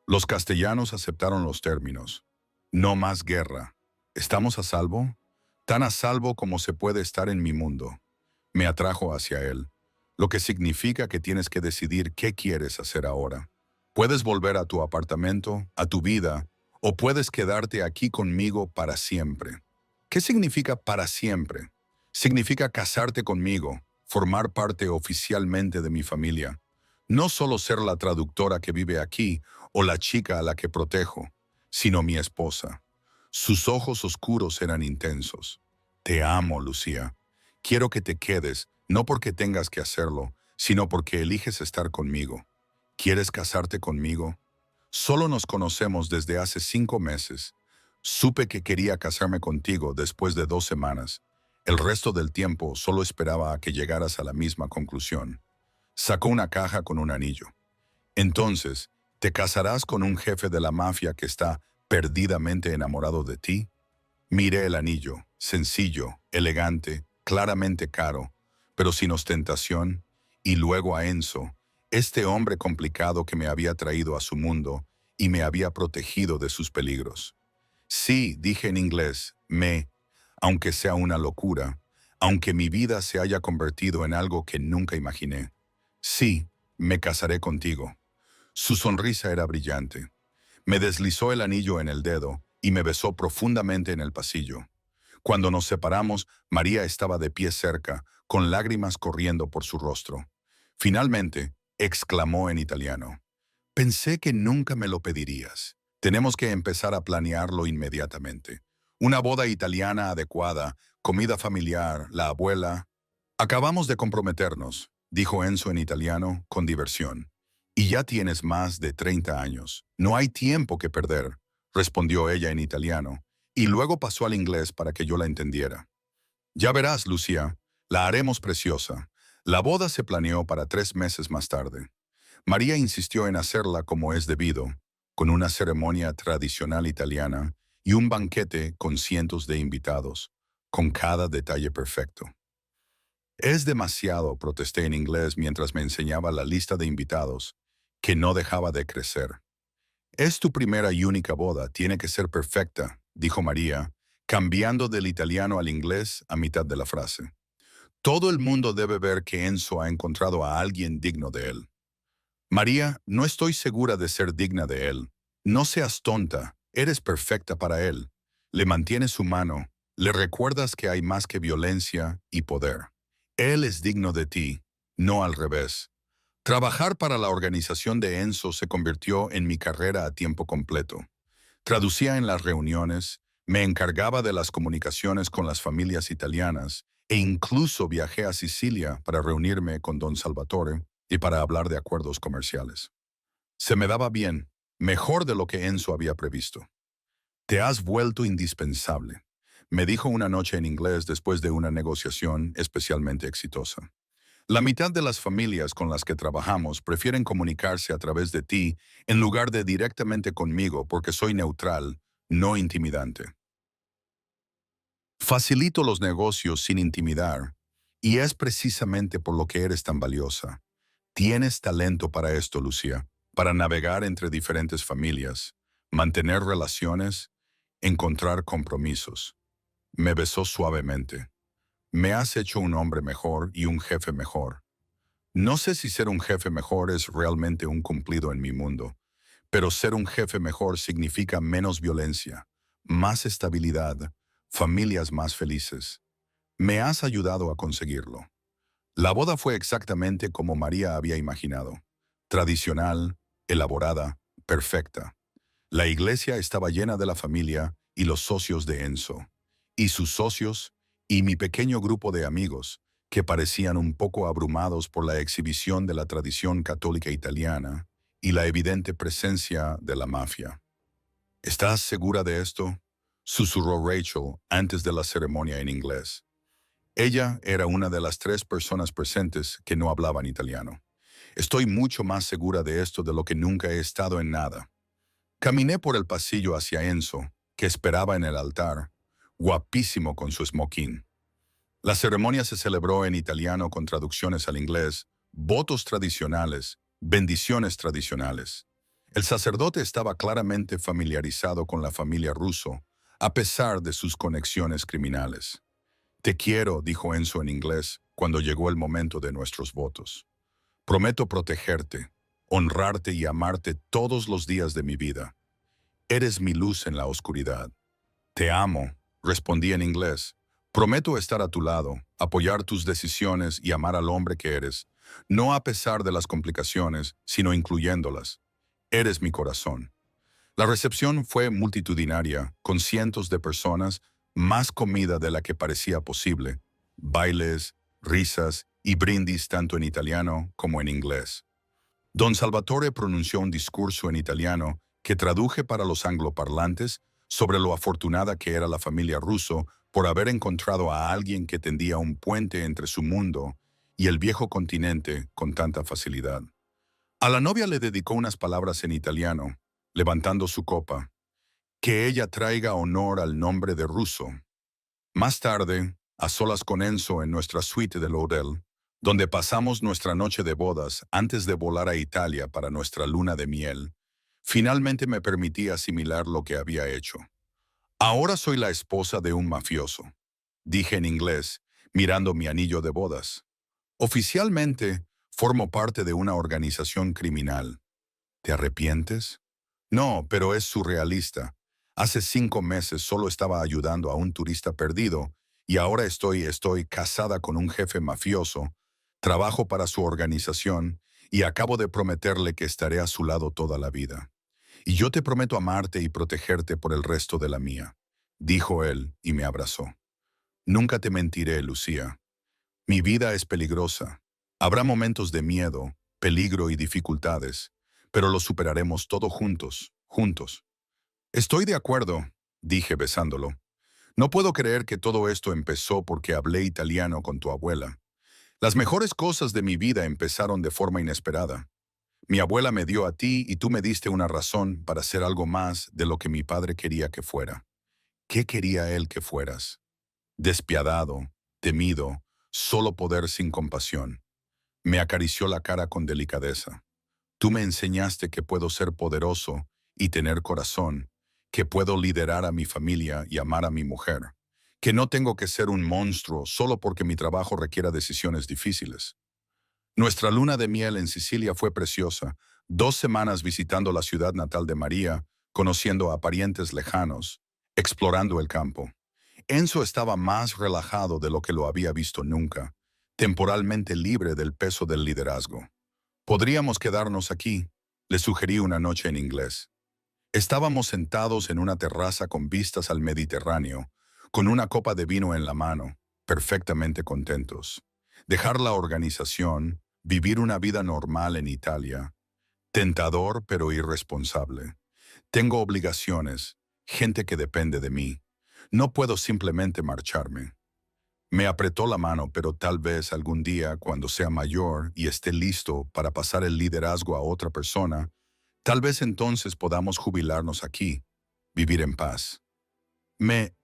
Los castellanos aceptaron los términos. No más guerra. ¿Estamos a salvo? Tan a salvo como se puede estar en mi mundo. Me atrajo hacia él, lo que significa que tienes que decidir qué quieres hacer ahora. Puedes volver a tu apartamento, a tu vida, o puedes quedarte aquí conmigo para siempre. ¿Qué significa para siempre? Significa casarte conmigo, formar parte oficialmente de mi familia. No solo ser la traductora que vive aquí o la chica a la que protejo, sino mi esposa. Sus ojos oscuros eran intensos. Te amo, Lucía. Quiero que te quedes, no porque tengas que hacerlo, sino porque eliges estar conmigo. ¿Quieres casarte conmigo? Solo nos conocemos desde hace 5 meses. Supe que quería casarme contigo después de 2 semanas. El resto del tiempo solo esperaba a que llegaras a la misma conclusión. Sacó una caja con un anillo. Entonces, ¿te casarás con un jefe de la mafia que está perdidamente enamorado de ti? Miré el anillo, sencillo, elegante, claramente caro, pero sin ostentación, y luego a Enzo, este hombre complicado que me había traído a su mundo y me había protegido de sus peligros. Sí, dije en inglés, aunque sea una locura, aunque mi vida se haya convertido en algo que nunca imaginé. Sí, me casaré contigo. Su sonrisa era brillante. Me deslizó el anillo en el dedo y me besó profundamente en el pasillo. Cuando nos separamos, María estaba de pie cerca, con lágrimas corriendo por su rostro. Finalmente, exclamó en italiano. Pensé que nunca me lo pedirías. Tenemos que empezar a planearlo inmediatamente. Una boda italiana adecuada, comida familiar, la abuela. Acabamos de comprometernos, dijo Enzo en italiano, con diversión. Y ya tienes más de 30 años. No hay tiempo que perder, respondió ella en italiano, y luego pasó al inglés para que yo la entendiera. Ya verás, Lucía, la haremos preciosa. La boda se planeó para 3 meses más tarde. María insistió en hacerla como es debido, con una ceremonia tradicional italiana y un banquete con cientos de invitados, con cada detalle perfecto. Es demasiado, protesté en inglés mientras me enseñaba la lista de invitados, que no dejaba de crecer. Es tu primera y única boda, tiene que ser perfecta, dijo María, cambiando del italiano al inglés a mitad de la frase. Todo el mundo debe ver que Enzo ha encontrado a alguien digno de él. María, no estoy segura de ser digna de él. No seas tonta, eres perfecta para él. Le mantienes su mano, le recuerdas que hay más que violencia y poder. Él es digno de ti, no al revés. Trabajar para la organización de Enzo se convirtió en mi carrera a tiempo completo. Traducía en las reuniones, me encargaba de las comunicaciones con las familias italianas e incluso viajé a Sicilia para reunirme con don Salvatore y para hablar de acuerdos comerciales. Se me daba bien, mejor de lo que Enzo había previsto. Te has vuelto indispensable, me dijo una noche en inglés después de una negociación especialmente exitosa. La mitad de las familias con las que trabajamos prefieren comunicarse a través de ti en lugar de directamente conmigo porque soy neutral, no intimidante. Facilito los negocios sin intimidar, y es precisamente por lo que eres tan valiosa. Tienes talento para esto, Lucía, para navegar entre diferentes familias, mantener relaciones, encontrar compromisos. Me besó suavemente. Me has hecho un hombre mejor y un jefe mejor. No sé si ser un jefe mejor es realmente un cumplido en mi mundo, pero ser un jefe mejor significa menos violencia, más estabilidad, familias más felices. Me has ayudado a conseguirlo. La boda fue exactamente como María había imaginado. Tradicional, elaborada, perfecta. La iglesia estaba llena de la familia y los socios de Enzo, y sus socios, y mi pequeño grupo de amigos, que parecían un poco abrumados por la exhibición de la tradición católica italiana y la evidente presencia de la mafia. ¿Estás segura de esto?, susurró Rachel antes de la ceremonia en inglés. Ella era una de las 3 personas presentes que no hablaban italiano. Estoy mucho más segura de esto de lo que nunca he estado en nada. Caminé por el pasillo hacia Enzo, que esperaba en el altar, guapísimo con su smoking. La ceremonia se celebró en italiano con traducciones al inglés, votos tradicionales, bendiciones tradicionales. El sacerdote estaba claramente familiarizado con la familia Russo, a pesar de sus conexiones criminales. Te quiero, dijo Enzo en inglés, cuando llegó el momento de nuestros votos. Prometo protegerte, honrarte y amarte todos los días de mi vida. Eres mi luz en la oscuridad. Te amo, respondí en inglés. Prometo estar a tu lado, apoyar tus decisiones y amar al hombre que eres, no a pesar de las complicaciones, sino incluyéndolas. Eres mi corazón. La recepción fue multitudinaria, con cientos de personas, más comida de la que parecía posible, bailes, risas y brindis tanto en italiano como en inglés. Don Salvatore pronunció un discurso en italiano que traduje para los angloparlantes sobre lo afortunada que era la familia Russo por haber encontrado a alguien que tendía un puente entre su mundo y el viejo continente con tanta facilidad. A la novia le dedicó unas palabras en italiano, levantando su copa, que ella traiga honor al nombre de Russo. Más tarde, a solas con Enzo en nuestra suite del hotel, donde pasamos nuestra noche de bodas antes de volar a Italia para nuestra luna de miel, finalmente me permití asimilar lo que había hecho. Ahora soy la esposa de un mafioso, dije en inglés, mirando mi anillo de bodas. Oficialmente, formo parte de una organización criminal. ¿Te arrepientes? No, pero es surrealista. Hace 5 meses solo estaba ayudando a un turista perdido y ahora estoy casada con un jefe mafioso, trabajo para su organización y acabo de prometerle que estaré a su lado toda la vida. Y yo te prometo amarte y protegerte por el resto de la mía, dijo él y me abrazó. Nunca te mentiré, Lucía. Mi vida es peligrosa. Habrá momentos de miedo, peligro y dificultades, pero lo superaremos todo juntos, juntos. Estoy de acuerdo. dije besándolo. No puedo creer que todo esto empezó porque hablé italiano con tu abuela. Las mejores cosas de mi vida empezaron de forma inesperada. Mi abuela me dio a ti y tú me diste una razón para ser algo más de lo que mi padre quería que fuera. ¿Qué quería él que fueras? Despiadado, temido, solo poder sin compasión. Me acarició la cara con delicadeza. Tú me enseñaste que puedo ser poderoso y tener corazón, que puedo liderar a mi familia y amar a mi mujer, que no tengo que ser un monstruo solo porque mi trabajo requiera decisiones difíciles. Nuestra luna de miel en Sicilia fue preciosa, 2 semanas visitando la ciudad natal de María, conociendo a parientes lejanos, explorando el campo. Enzo estaba más relajado de lo que lo había visto nunca, temporalmente libre del peso del liderazgo. Podríamos quedarnos aquí, le sugerí una noche en inglés. Estábamos sentados en una terraza con vistas al Mediterráneo, con una copa de vino en la mano, perfectamente contentos. Dejar la organización, vivir una vida normal en Italia, tentador pero irresponsable. Tengo obligaciones, gente que depende de mí. No puedo simplemente marcharme. Me apretó la mano, pero tal vez algún día, cuando sea mayor y esté listo para pasar el liderazgo a otra persona, tal vez entonces podamos jubilarnos aquí, vivir en paz. Me,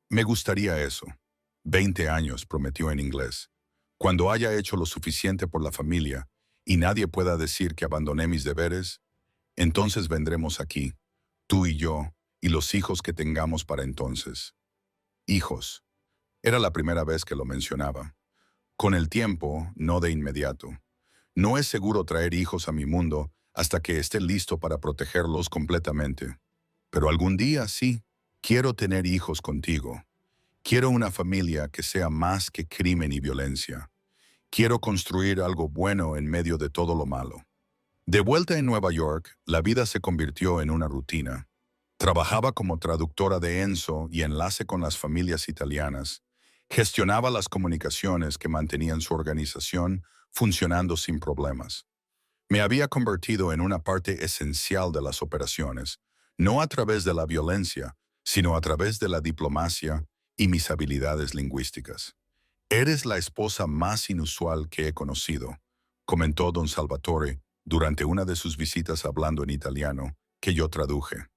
me gustaría eso. 20 años, prometió en inglés. Cuando haya hecho lo suficiente por la familia y nadie pueda decir que abandoné mis deberes, entonces vendremos aquí, tú y yo, y los hijos que tengamos para entonces. Hijos. Era la primera vez que lo mencionaba. Con el tiempo, no de inmediato. No es seguro traer hijos a mi mundo hasta que esté listo para protegerlos completamente. Pero algún día sí, quiero tener hijos contigo. Quiero una familia que sea más que crimen y violencia. Quiero construir algo bueno en medio de todo lo malo. De vuelta en Nueva York, la vida se convirtió en una rutina. Trabajaba como traductora de Enzo y enlace con las familias italianas. Gestionaba las comunicaciones que mantenían su organización funcionando sin problemas. Me había convertido en una parte esencial de las operaciones, no a través de la violencia, sino a través de la diplomacia y mis habilidades lingüísticas. Eres la esposa más inusual que he conocido, comentó don Salvatore durante una de sus visitas hablando en italiano, que yo traduje.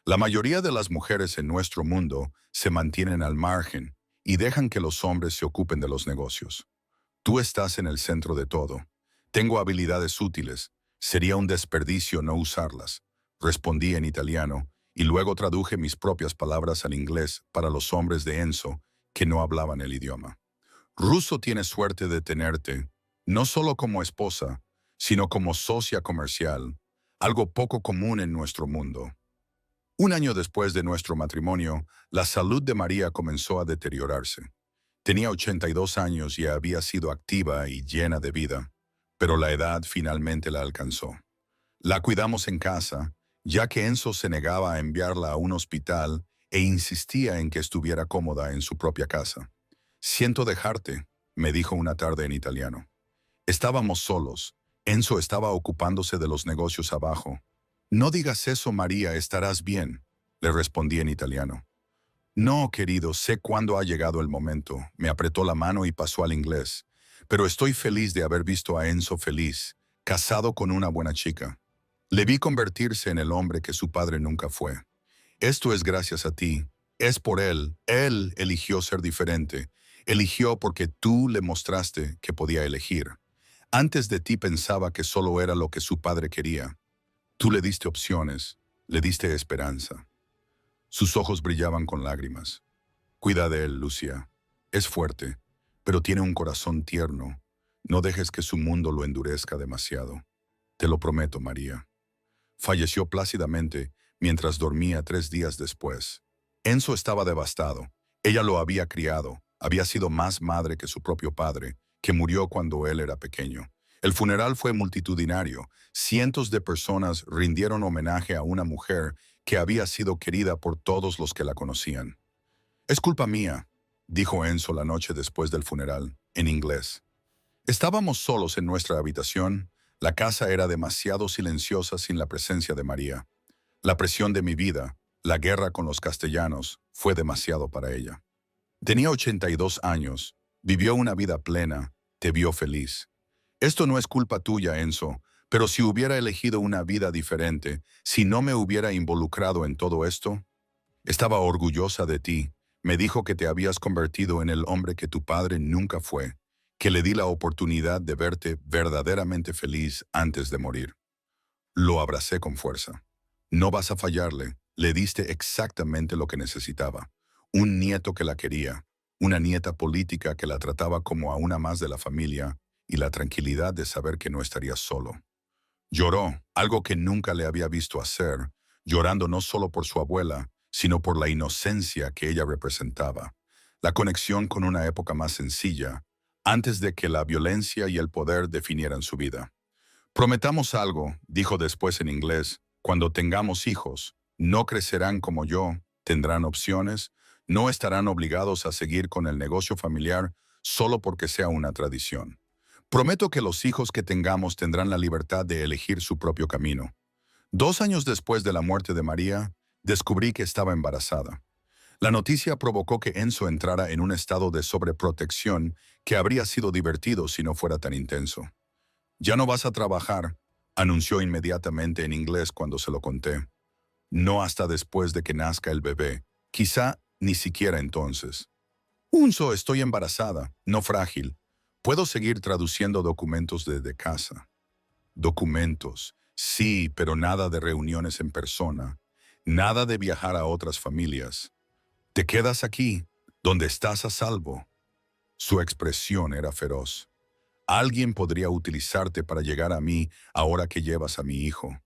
La mayoría de las mujeres en nuestro mundo se mantienen al margen y dejan que los hombres se ocupen de los negocios. Tú estás en el centro de todo. Tengo habilidades útiles. Sería un desperdicio no usarlas. Respondí en italiano y luego traduje mis propias palabras al inglés para los hombres de Enzo que no hablaban el idioma. Russo tiene suerte de tenerte, no solo como esposa, sino como socia comercial, algo poco común en nuestro mundo. 1 año después de nuestro matrimonio, la salud de María comenzó a deteriorarse. Tenía 82 años y había sido activa y llena de vida, pero la edad finalmente la alcanzó. La cuidamos en casa, ya que Enzo se negaba a enviarla a un hospital e insistía en que estuviera cómoda en su propia casa. Siento dejarte, me dijo una tarde en italiano. Estábamos solos. Enzo estaba ocupándose de los negocios abajo. No digas eso, María, estarás bien, le respondí en italiano. No, querido, sé cuándo ha llegado el momento. Me apretó la mano y pasó al inglés. Pero estoy feliz de haber visto a Enzo feliz, casado con una buena chica. Le vi convertirse en el hombre que su padre nunca fue. Esto es gracias a ti. Es por él. Él eligió ser diferente. Eligió porque tú le mostraste que podía elegir. Antes de ti pensaba que solo era lo que su padre quería. Tú le diste opciones, le diste esperanza. Sus ojos brillaban con lágrimas. Cuida de él, Lucia. Es fuerte, pero tiene un corazón tierno. No dejes que su mundo lo endurezca demasiado. Te lo prometo, María. Falleció plácidamente mientras dormía 3 días después. Enzo estaba devastado. Ella lo había criado. Había sido más madre que su propio padre, que murió cuando él era pequeño. El funeral fue multitudinario. Cientos de personas rindieron homenaje a una mujer que había sido querida por todos los que la conocían. Es culpa mía, dijo Enzo la noche después del funeral, en inglés. Estábamos solos en nuestra habitación. La casa era demasiado silenciosa sin la presencia de María. La presión de mi vida, La guerra con los castellanos fue demasiado para ella. Tenía 82 años, vivió una vida plena, te vio feliz. Esto no es culpa tuya, Enzo, pero si hubiera elegido una vida diferente, si no me hubiera involucrado en todo esto, estaba orgullosa de ti. Me dijo que te habías convertido en el hombre que tu padre nunca fue, que le di la oportunidad de verte verdaderamente feliz antes de morir. Lo abracé con fuerza. No vas a fallarle, le diste exactamente lo que necesitaba. Un nieto que la quería, una nieta política que la trataba como a una más de la familia y la tranquilidad de saber que no estaría solo. Lloró, algo que nunca le había visto hacer, llorando no solo por su abuela, sino por la inocencia que ella representaba, la conexión con una época más sencilla, antes de que la violencia y el poder definieran su vida. Prometamos algo, dijo después en inglés, cuando tengamos hijos, no crecerán como yo, tendrán opciones, no estarán obligados a seguir con el negocio familiar solo porque sea una tradición. Prometo que los hijos que tengamos tendrán la libertad de elegir su propio camino. 2 años después de la muerte de María, descubrí que estaba embarazada. La noticia provocó que Enzo entrara en un estado de sobreprotección que habría sido divertido si no fuera tan intenso. Ya no vas a trabajar, anunció inmediatamente en inglés cuando se lo conté. No hasta después de que nazca el bebé, quizá ni siquiera entonces. Unso, estoy embarazada, no frágil. Puedo seguir traduciendo documentos desde casa. Documentos, sí, pero nada de reuniones en persona, nada de viajar a otras familias. Te quedas aquí, donde estás a salvo. Su expresión era feroz. Alguien podría utilizarte para llegar a mí ahora que llevas a mi hijo.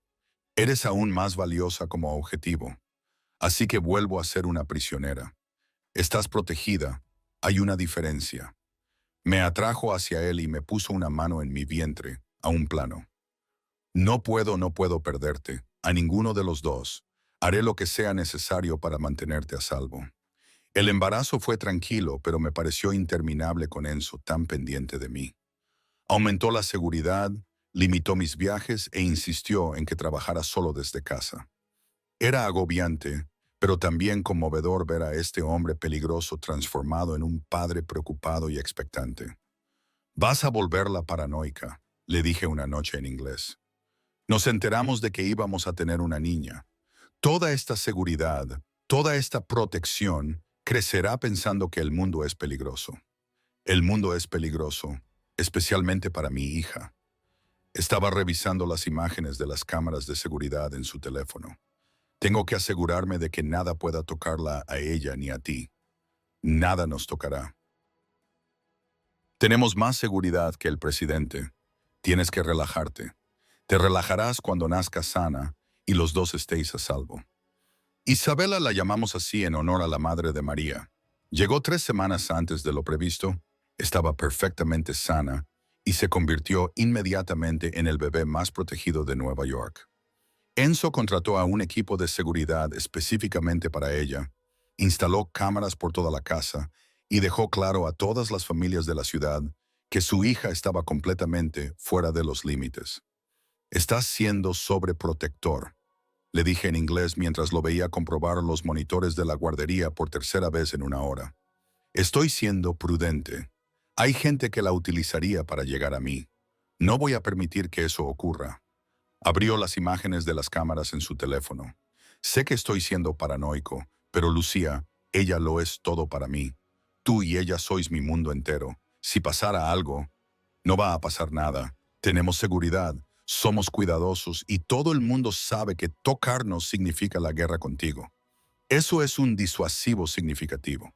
Eres aún más valiosa como objetivo. Así que vuelvo a ser una prisionera. Estás protegida. Hay una diferencia. Me atrajo hacia él y me puso una mano en mi vientre, a un plano. No puedo perderte, a ninguno de los dos. Haré lo que sea necesario para mantenerte a salvo. El embarazo fue tranquilo, pero me pareció interminable con Enzo tan pendiente de mí. Aumentó la seguridad, limitó mis viajes e insistió en que trabajara solo desde casa. Era agobiante, pero también conmovedor ver a este hombre peligroso transformado en un padre preocupado y expectante. Vas a volverla paranoica, le dije una noche en inglés. Nos enteramos de que íbamos a tener una niña. Toda esta seguridad, toda esta protección, crecerá pensando que el mundo es peligroso. El mundo es peligroso, especialmente para mi hija. Estaba revisando las imágenes de las cámaras de seguridad en su teléfono. Tengo que asegurarme de que nada pueda tocarla a ella ni a ti. Nada nos tocará. Tenemos más seguridad que el presidente. Tienes que relajarte. Te relajarás cuando nazca sana y los dos estéis a salvo. Isabela la llamamos así en honor a la madre de María. Llegó 3 semanas antes de lo previsto, estaba perfectamente sana y se convirtió inmediatamente en el bebé más protegido de Nueva York. Enzo contrató a un equipo de seguridad específicamente para ella, instaló cámaras por toda la casa y dejó claro a todas las familias de la ciudad que su hija estaba completamente fuera de los límites. Estás siendo sobreprotector, le dije en inglés mientras lo veía comprobar los monitores de la guardería por tercera vez en una hora. Estoy siendo prudente. Hay gente que la utilizaría para llegar a mí. No voy a permitir que eso ocurra. Abrió las imágenes de las cámaras en su teléfono. Sé que estoy siendo paranoico, pero Lucía, ella lo es todo para mí. Tú y ella sois mi mundo entero. Si pasara algo, no va a pasar nada. Tenemos seguridad, somos cuidadosos y todo el mundo sabe que tocarnos significa la guerra contigo. Eso es un disuasivo significativo.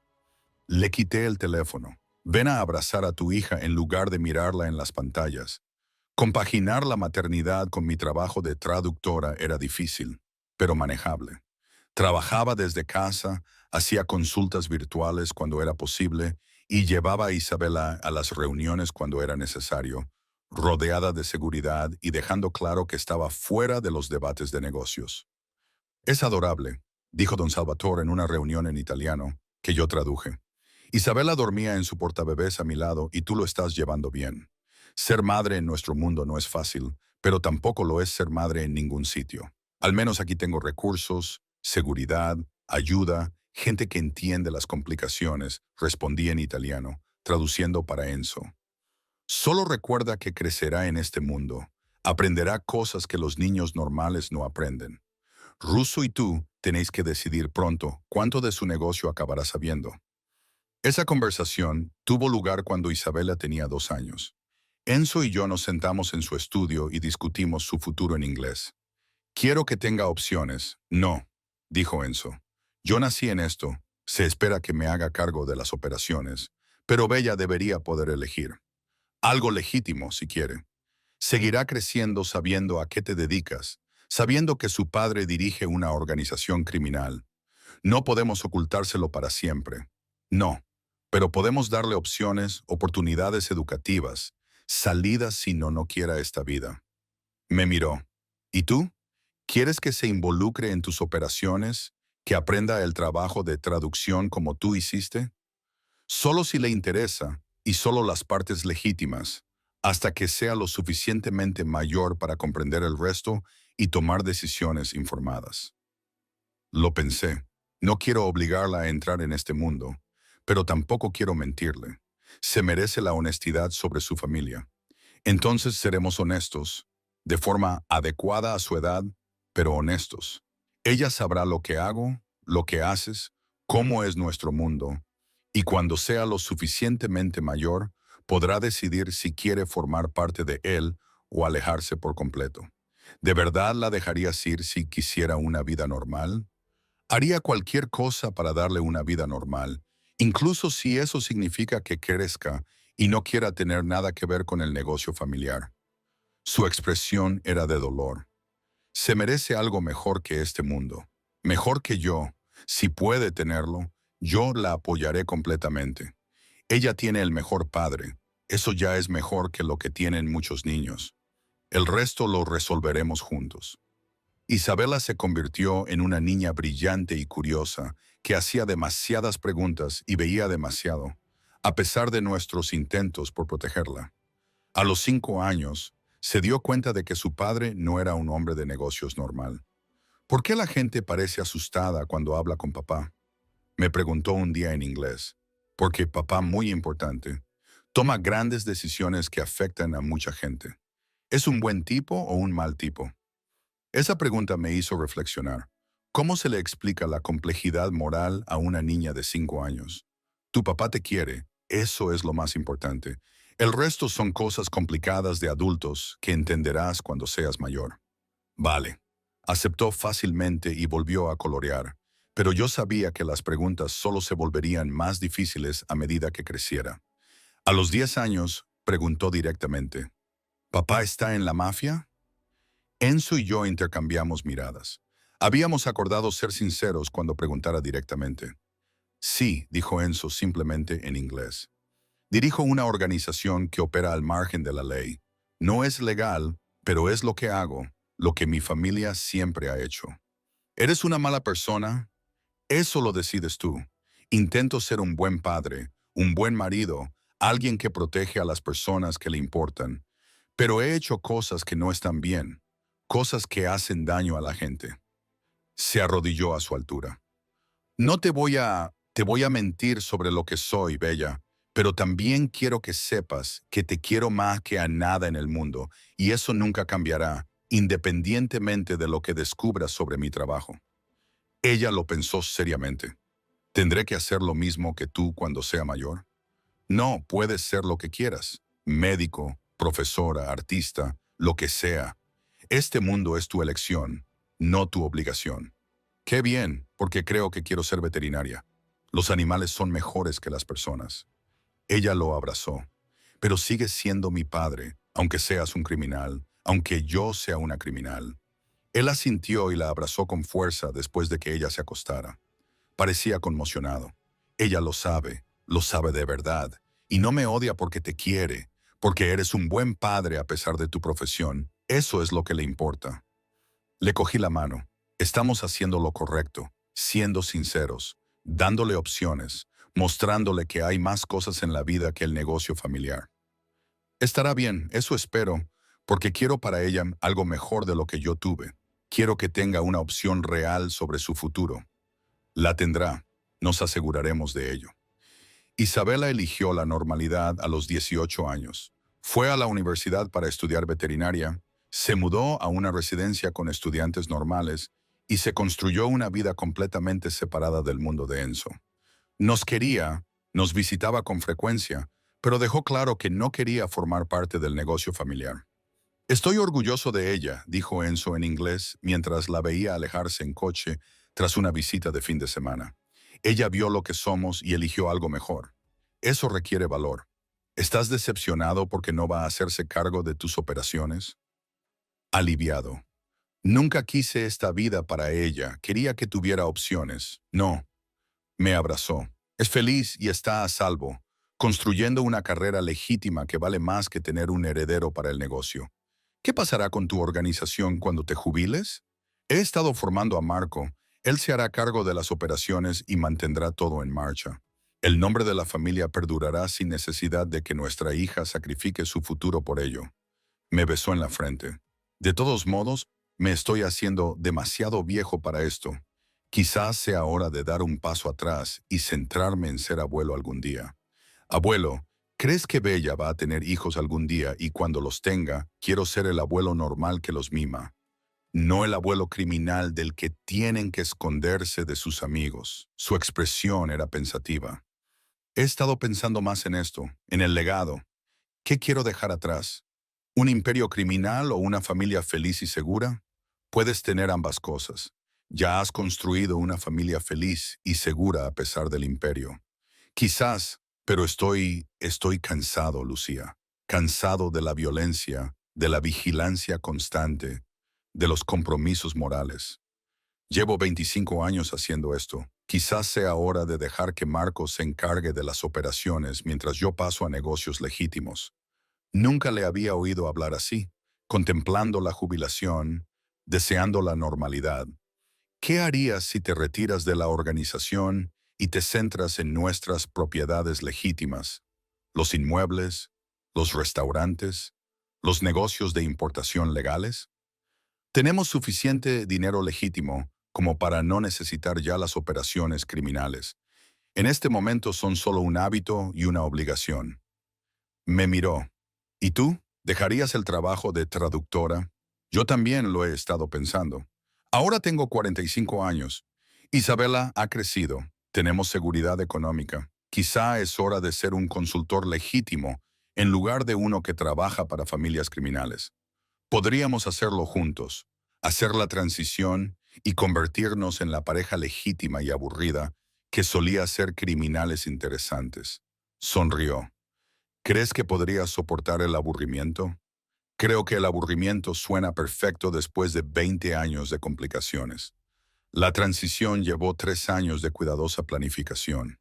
Le quité el teléfono. Ven a abrazar a tu hija en lugar de mirarla en las pantallas. Compaginar la maternidad con mi trabajo de traductora era difícil, pero manejable. Trabajaba desde casa, hacía consultas virtuales cuando era posible y llevaba a Isabela a las reuniones cuando era necesario, rodeada de seguridad y dejando claro que estaba fuera de los debates de negocios. Es adorable, dijo don Salvatore en una reunión en italiano, que yo traduje. Isabela dormía en su portabebés a mi lado y tú lo estás llevando bien. Ser madre en nuestro mundo no es fácil, pero tampoco lo es ser madre en ningún sitio. Al menos aquí tengo recursos, Seguridad, ayuda, gente que entiende las complicaciones, respondí en italiano, traduciendo para Enzo. Solo recuerda que crecerá en este mundo. Aprenderá cosas que los niños normales no aprenden. Russo y tú tenéis que decidir pronto cuánto de su negocio acabará sabiendo. Esa conversación tuvo lugar cuando Isabela tenía 2 años. Enzo y yo nos sentamos en su estudio y discutimos su futuro en inglés. Quiero que tenga opciones. No, dijo Enzo. Yo nací en esto. Se espera que me haga cargo de las operaciones, pero Bella debería poder elegir. Algo legítimo, si quiere. Seguirá creciendo sabiendo a qué te dedicas, sabiendo que su padre dirige una organización criminal. No podemos ocultárselo para siempre. No, pero podemos darle opciones, oportunidades educativas, salidas si no quiera esta vida. Me miró. ¿Y tú? ¿Quieres que se involucre en tus operaciones? ¿Que aprenda el trabajo de traducción como tú hiciste? Solo si le interesa, y solo las partes legítimas, hasta que sea lo suficientemente mayor para comprender el resto y tomar decisiones informadas. Lo pensé. No quiero obligarla a entrar en este mundo, pero tampoco quiero mentirle. Se merece la honestidad sobre su familia. Entonces seremos honestos, de forma adecuada a su edad, pero honestos. Ella sabrá lo que hago, lo que haces, cómo es nuestro mundo, y cuando sea lo suficientemente mayor, podrá decidir si quiere formar parte de él o alejarse por completo. ¿De verdad la dejarías ir si quisiera una vida normal? Haría cualquier cosa para darle una vida normal, incluso si eso significa que crezca y no quiera tener nada que ver con el negocio familiar. Su expresión era de dolor. Se merece algo mejor que este mundo, mejor que yo. Si puede tenerlo, yo la apoyaré completamente. Ella tiene el mejor padre. Eso ya es mejor que lo que tienen muchos niños. El resto lo resolveremos juntos. Isabela se convirtió en una niña brillante y curiosa, que hacía demasiadas preguntas y veía demasiado, a pesar de nuestros intentos por protegerla. A los 5 años, se dio cuenta de que su padre no era un hombre de negocios normal. ¿Por qué la gente parece asustada cuando habla con papá? Me preguntó un día en inglés. Porque papá, muy importante, toma grandes decisiones que afectan a mucha gente. ¿Es un buen tipo o un mal tipo? Esa pregunta me hizo reflexionar. ¿Cómo se le explica la complejidad moral a una niña de 5 años? Tu papá te quiere, eso es lo más importante. El resto son cosas complicadas de adultos que entenderás cuando seas mayor. Vale. Aceptó fácilmente y volvió a colorear, pero yo sabía que las preguntas solo se volverían más difíciles a medida que creciera. A los 10 años, preguntó directamente, ¿Papá está en la mafia? Enzo y yo intercambiamos miradas. Habíamos acordado ser sinceros cuando preguntara directamente. Sí, dijo Enzo simplemente en inglés. Dirijo una organización que opera al margen de la ley. No es legal, pero es lo que hago, lo que mi familia siempre ha hecho. ¿Eres una mala persona? Eso lo decides tú. Intento ser un buen padre, un buen marido, alguien que protege a las personas que le importan. Pero he hecho cosas que no están bien, cosas que hacen daño a la gente. Se arrodilló a su altura. No te voy a mentir sobre lo que soy, Bella, pero también quiero que sepas que te quiero más que a nada en el mundo, y eso nunca cambiará, independientemente de lo que descubras sobre mi trabajo. Ella lo pensó seriamente. ¿Tendré que hacer lo mismo que tú cuando sea mayor? No, puedes ser lo que quieras. Médico, profesora, artista, lo que sea. Este mundo es tu elección, no tu obligación. Qué bien, porque creo que quiero ser veterinaria. Los animales son mejores que las personas. Ella lo abrazó. Pero sigues siendo mi padre, aunque seas un criminal, aunque yo sea una criminal. Él asintió y la abrazó con fuerza después de que ella se acostara. Parecía conmocionado. Ella lo sabe de verdad, y no me odia porque te quiere, porque eres un buen padre a pesar de tu profesión. Eso es lo que le importa. Le cogí la mano. Estamos haciendo lo correcto, siendo sinceros, dándole opciones, mostrándole que hay más cosas en la vida que el negocio familiar. Estará bien, eso espero, porque quiero para ella algo mejor de lo que yo tuve. Quiero que tenga una opción real sobre su futuro. La tendrá, nos aseguraremos de ello. Isabela eligió la normalidad a los 18 años. Fue a la universidad para estudiar veterinaria, se mudó a una residencia con estudiantes normales y se construyó una vida completamente separada del mundo de Enzo. Nos quería, nos visitaba con frecuencia, pero dejó claro que no quería formar parte del negocio familiar. Estoy orgulloso de ella, dijo Enzo en inglés mientras la veía alejarse en coche tras una visita de fin de semana. Ella vio lo que somos y eligió algo mejor. Eso requiere valor. ¿Estás decepcionado porque no va a hacerse cargo de tus operaciones? Aliviado. Nunca quise esta vida para ella, quería que tuviera opciones. No. Me abrazó. Es feliz y está a salvo, construyendo una carrera legítima que vale más que tener un heredero para el negocio. ¿Qué pasará con tu organización cuando te jubiles? He estado formando a Marco. Él se hará cargo de las operaciones y mantendrá todo en marcha. El nombre de la familia perdurará sin necesidad de que nuestra hija sacrifique su futuro por ello. Me besó en la frente. De todos modos, me estoy haciendo demasiado viejo para esto. Quizás sea hora de dar un paso atrás y centrarme en ser abuelo algún día. Abuelo, ¿crees que Bella va a tener hijos algún día y cuando los tenga, quiero ser el abuelo normal que los mima? No el abuelo criminal del que tienen que esconderse de sus amigos. Su expresión era pensativa. He estado pensando más en esto, en el legado. ¿Qué quiero dejar atrás? ¿Un imperio criminal o una familia feliz y segura? Puedes tener ambas cosas. Ya has construido una familia feliz y segura a pesar del imperio. Quizás, pero estoy cansado, Lucía. Cansado de la violencia, de la vigilancia constante, de los compromisos morales. Llevo 25 años haciendo esto. Quizás sea hora de dejar que Marcos se encargue de las operaciones mientras yo paso a negocios legítimos. Nunca le había oído hablar así, contemplando la jubilación, deseando la normalidad. ¿Qué harías si te retiras de la organización y te centras en nuestras propiedades legítimas? Los inmuebles, los restaurantes, los negocios de importación legales. Tenemos suficiente dinero legítimo como para no necesitar ya las operaciones criminales. En este momento son solo un hábito y una obligación. Me miró. ¿Y tú? ¿Dejarías el trabajo de traductora? Yo también lo he estado pensando. Ahora tengo 45 años. Isabela ha crecido. Tenemos seguridad económica. Quizá es hora de ser un consultor legítimo en lugar de uno que trabaja para familias criminales. Podríamos hacerlo juntos, hacer la transición y convertirnos en la pareja legítima y aburrida que solía ser criminales interesantes. Sonrió. ¿Crees que podrías soportar el aburrimiento? Creo que el aburrimiento suena perfecto después de 20 años de complicaciones. La transición llevó 3 años de cuidadosa planificación.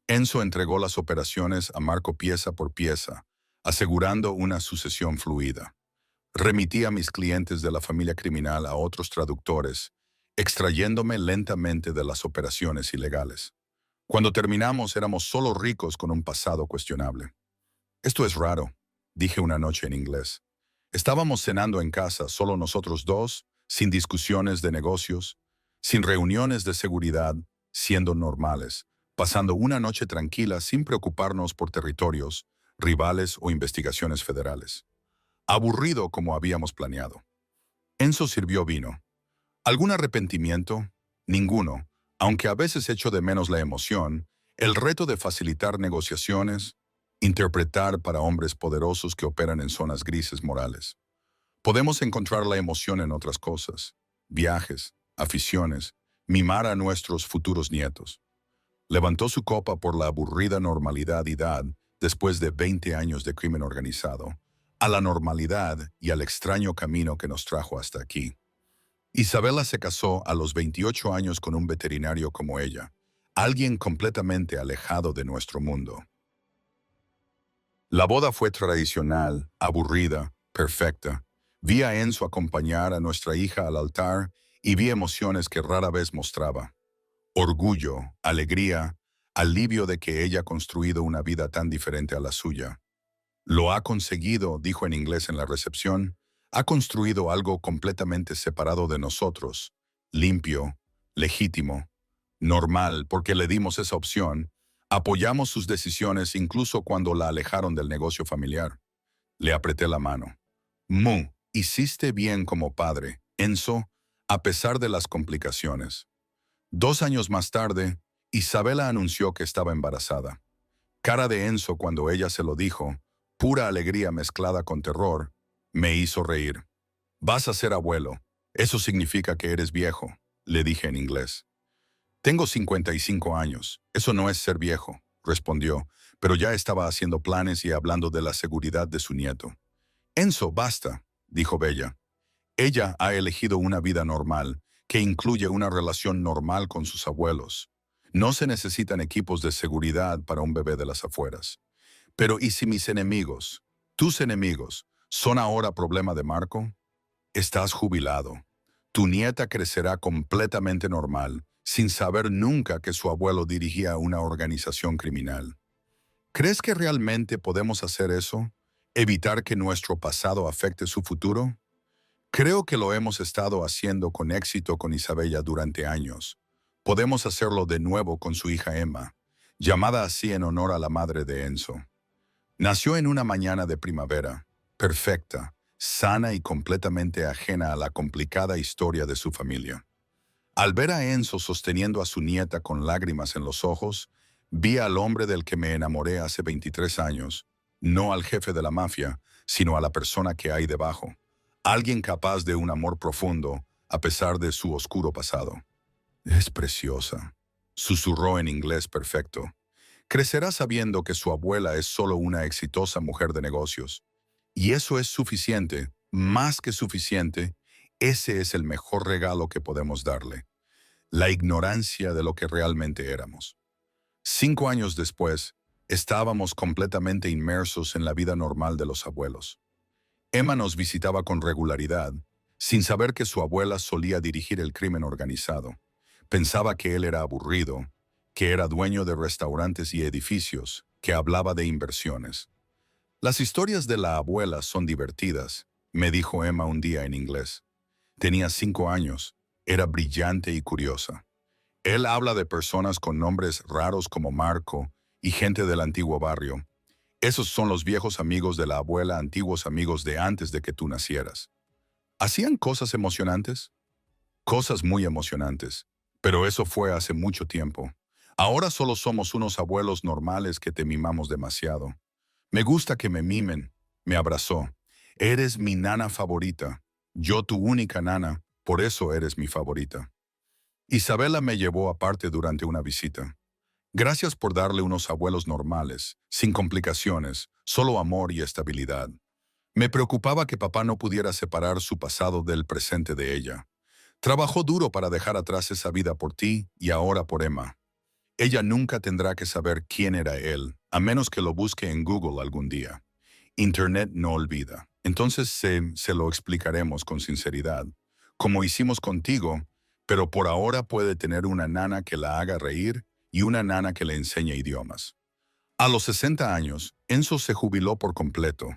Enzo entregó las operaciones a Marco pieza por pieza, asegurando una sucesión fluida. Remití a mis clientes de la familia criminal a otros traductores, extrayéndome lentamente de las operaciones ilegales. Cuando terminamos éramos solo ricos con un pasado cuestionable. Esto es raro, dije una noche en inglés. Estábamos cenando en casa, solo nosotros dos, sin discusiones de negocios, sin reuniones de seguridad, siendo normales, pasando una noche tranquila sin preocuparnos por territorios, rivales o investigaciones federales. Aburrido como habíamos planeado. Enzo sirvió vino. ¿Algún arrepentimiento? Ninguno, aunque a veces echo de menos la emoción, el reto de facilitar negociaciones, interpretar para hombres poderosos que operan en zonas grises morales. Podemos encontrar la emoción en otras cosas, viajes, aficiones, mimar a nuestros futuros nietos. Levantó su copa por la aburrida normalidad y edad después de 20 años de crimen organizado, a la normalidad y al extraño camino que nos trajo hasta aquí. Isabela se casó a los 28 años con un veterinario como ella, alguien completamente alejado de nuestro mundo. La boda fue tradicional, aburrida, perfecta. Vi a Enzo acompañar a nuestra hija al altar y vi emociones que rara vez mostraba. Orgullo, alegría, alivio de que ella ha construido una vida tan diferente a la suya. Lo ha conseguido, dijo en inglés en la recepción, Ha construido algo completamente separado de nosotros, limpio, legítimo, normal, porque le dimos esa opción. Apoyamos sus decisiones incluso cuando la alejaron del negocio familiar. Le apreté la mano. Hiciste bien como padre, Enzo, a pesar de las complicaciones. 2 años más tarde, Isabela anunció que estaba embarazada. Cara de Enzo cuando ella se lo dijo, pura alegría mezclada con terror, me hizo reír. Vas a ser abuelo. Eso significa que eres viejo, le dije en inglés. Tengo 55 años. Eso no es ser viejo, respondió, pero ya estaba haciendo planes y hablando de la seguridad de su nieto. Enzo, basta, dijo Bella. Ella ha elegido una vida normal, que incluye una relación normal con sus abuelos. No se necesitan equipos de seguridad para un bebé de las afueras. Pero ¿y si mis enemigos, tus enemigos, son ahora problema de Marco? Estás jubilado. Tu nieta crecerá completamente normal, sin saber nunca que su abuelo dirigía una organización criminal. ¿Crees que realmente podemos hacer eso? ¿Evitar que nuestro pasado afecte su futuro? Creo que lo hemos estado haciendo con éxito con Isabella durante años. Podemos hacerlo de nuevo con su hija Emma, llamada así en honor a la madre de Enzo. Nació en una mañana de primavera, perfecta, sana y completamente ajena a la complicada historia de su familia. Al ver a Enzo sosteniendo a su nieta con lágrimas en los ojos, vi al hombre del que me enamoré hace 23 años, no al jefe de la mafia, sino a la persona que hay debajo. Alguien capaz de un amor profundo, a pesar de su oscuro pasado. Es preciosa, susurró en inglés perfecto. Crecerá sabiendo que su abuela es solo una exitosa mujer de negocios. Y eso es suficiente, más que suficiente. Ese es el mejor regalo que podemos darle. La ignorancia de lo que realmente éramos. 5 años después, estábamos completamente inmersos en la vida normal de los abuelos. Emma nos visitaba con regularidad, sin saber que su abuela solía dirigir el crimen organizado. Pensaba que él era aburrido, que era dueño de restaurantes y edificios, que hablaba de inversiones. Las historias de la abuela son divertidas, me dijo Emma un día en inglés. Tenía 5 años, era brillante y curiosa. Él habla de personas con nombres raros como Marco y gente del antiguo barrio. Esos son los viejos amigos de la abuela, antiguos amigos de antes de que tú nacieras. ¿Hacían cosas emocionantes? Cosas muy emocionantes, pero eso fue hace mucho tiempo. Ahora solo somos unos abuelos normales que te mimamos demasiado. Me gusta que me mimen, me abrazó. Eres mi nana favorita. Yo tu única nana, por eso eres mi favorita. Isabela me llevó aparte durante una visita. Gracias por darle unos abuelos normales, sin complicaciones, solo amor y estabilidad. Me preocupaba que papá no pudiera separar su pasado del presente de ella. Trabajó duro para dejar atrás esa vida por ti y ahora por Emma. Ella nunca tendrá que saber quién era él, a menos que lo busque en Google algún día. Internet no olvida. Entonces se lo explicaremos con sinceridad, como hicimos contigo, pero por ahora puede tener una nana que la haga reír y una nana que le enseñe idiomas. A los 60 años, Enzo se jubiló por completo.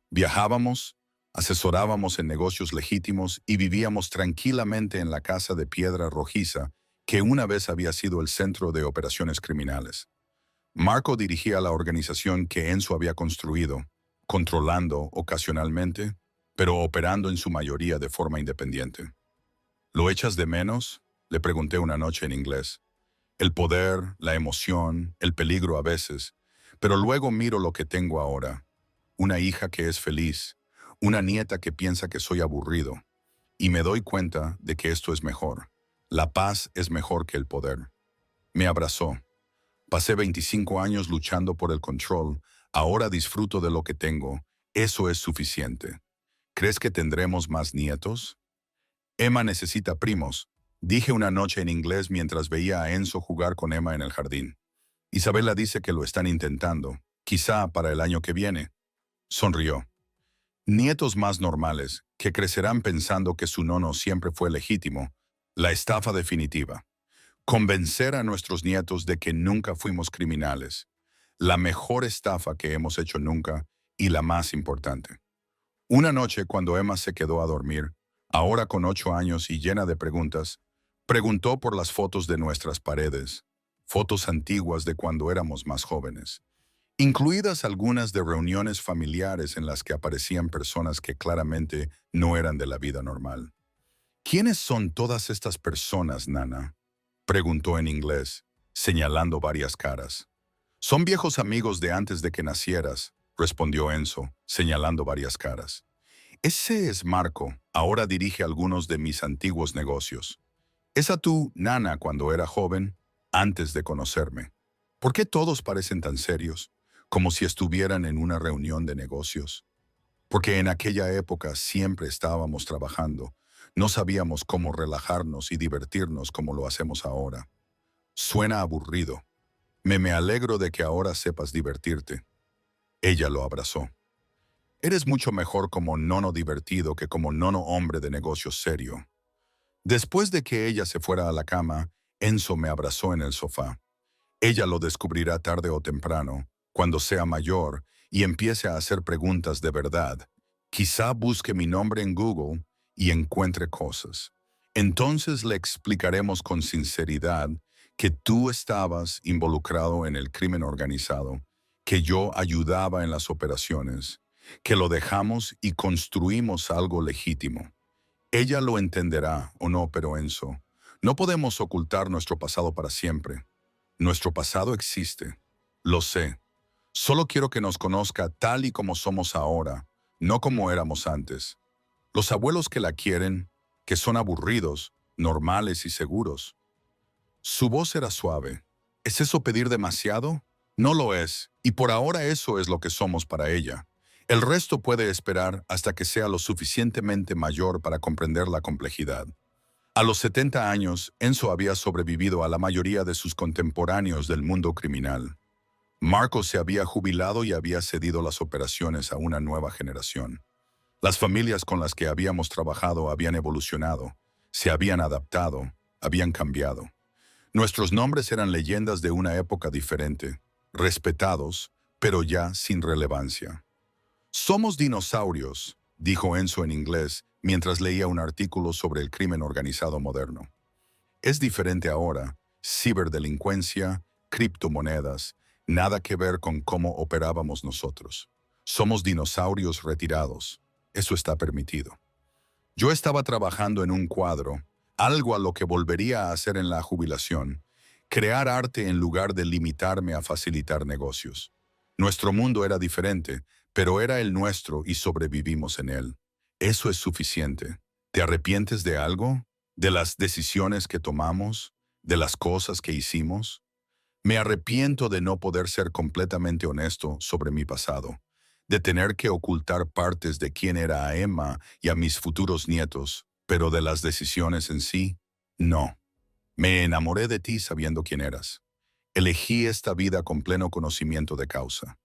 Viajábamos, asesorábamos en negocios legítimos y vivíamos tranquilamente en la casa de piedra rojiza que una vez había sido el centro de operaciones criminales. Marco dirigía la organización que Enzo había construido, controlando ocasionalmente, pero operando en su mayoría de forma independiente. ¿Lo echas de menos?, le pregunté una noche en inglés. El poder, la emoción, el peligro a veces, pero luego miro lo que tengo ahora. Una hija que es feliz, una nieta que piensa que soy aburrido, y me doy cuenta de que esto es mejor. La paz es mejor que el poder. Me abrazó. Pasé 25 años luchando por el control, ahora disfruto de lo que tengo. Eso es suficiente. ¿Crees que tendremos más nietos? Emma necesita primos, dije una noche en inglés mientras veía a Enzo jugar con Emma en el jardín. Isabela dice que lo están intentando, quizá para el año que viene. Sonrió. Nietos más normales, que crecerán pensando que su nono siempre fue legítimo. La estafa definitiva. Convencer a nuestros nietos de que nunca fuimos criminales. La mejor estafa que hemos hecho nunca y la más importante. Una noche, cuando Emma se quedó a dormir, ahora con 8 años y llena de preguntas, preguntó por las fotos de nuestras paredes, fotos antiguas de cuando éramos más jóvenes, incluidas algunas de reuniones familiares en las que aparecían personas que claramente no eran de la vida normal. ¿Quiénes son todas estas personas, Nana?, preguntó en inglés, señalando varias caras. Son viejos amigos de antes de que nacieras, respondió Enzo, señalando varias caras. Ese es Marco, ahora dirige algunos de mis antiguos negocios. Esa tú, Nana, cuando era joven, antes de conocerme. ¿Por qué todos parecen tan serios, como si estuvieran en una reunión de negocios? Porque en aquella época siempre estábamos trabajando. No sabíamos cómo relajarnos y divertirnos como lo hacemos ahora. Suena aburrido. Me alegro de que ahora sepas divertirte. Ella lo abrazó. Eres mucho mejor como nono divertido que como nono hombre de negocios serio. Después de que ella se fuera a la cama, Enzo me abrazó en el sofá. Ella lo descubrirá tarde o temprano, cuando sea mayor y empiece a hacer preguntas de verdad. Quizá busque mi nombre en Google y encuentre cosas. Entonces le explicaremos con sinceridad que tú estabas involucrado en el crimen organizado, que yo ayudaba en las operaciones, que lo dejamos y construimos algo legítimo. Ella lo entenderá o no, pero Enzo, no podemos ocultar nuestro pasado para siempre. Nuestro pasado existe. Lo sé. Solo quiero que nos conozca tal y como somos ahora, no como éramos antes. Los abuelos que la quieren, que son aburridos, normales y seguros. Su voz era suave. ¿Es eso pedir demasiado? No lo es, y por ahora eso es lo que somos para ella. El resto puede esperar hasta que sea lo suficientemente mayor para comprender la complejidad. A los 70 años, Enzo había sobrevivido a la mayoría de sus contemporáneos del mundo criminal. Marco se había jubilado y había cedido las operaciones a una nueva generación. Las familias con las que habíamos trabajado habían evolucionado, se habían adaptado, habían cambiado. Nuestros nombres eran leyendas de una época diferente, respetados, pero ya sin relevancia. Somos dinosaurios, dijo Enzo en inglés mientras leía un artículo sobre el crimen organizado moderno. Es diferente ahora, ciberdelincuencia, criptomonedas, nada que ver con cómo operábamos nosotros. Somos dinosaurios retirados. Eso está permitido. Yo estaba trabajando en un cuadro, algo a lo que volvería a hacer en la jubilación, crear arte en lugar de limitarme a facilitar negocios. Nuestro mundo era diferente, pero era el nuestro y sobrevivimos en él. Eso es suficiente. ¿Te arrepientes de algo? ¿De las decisiones que tomamos? ¿De las cosas que hicimos? Me arrepiento de no poder ser completamente honesto sobre mi pasado, de tener que ocultar partes de quién era a Emma y a mis futuros nietos, pero de las decisiones en sí, no. Me enamoré de ti sabiendo quién eras. Elegí esta vida con pleno conocimiento de causa.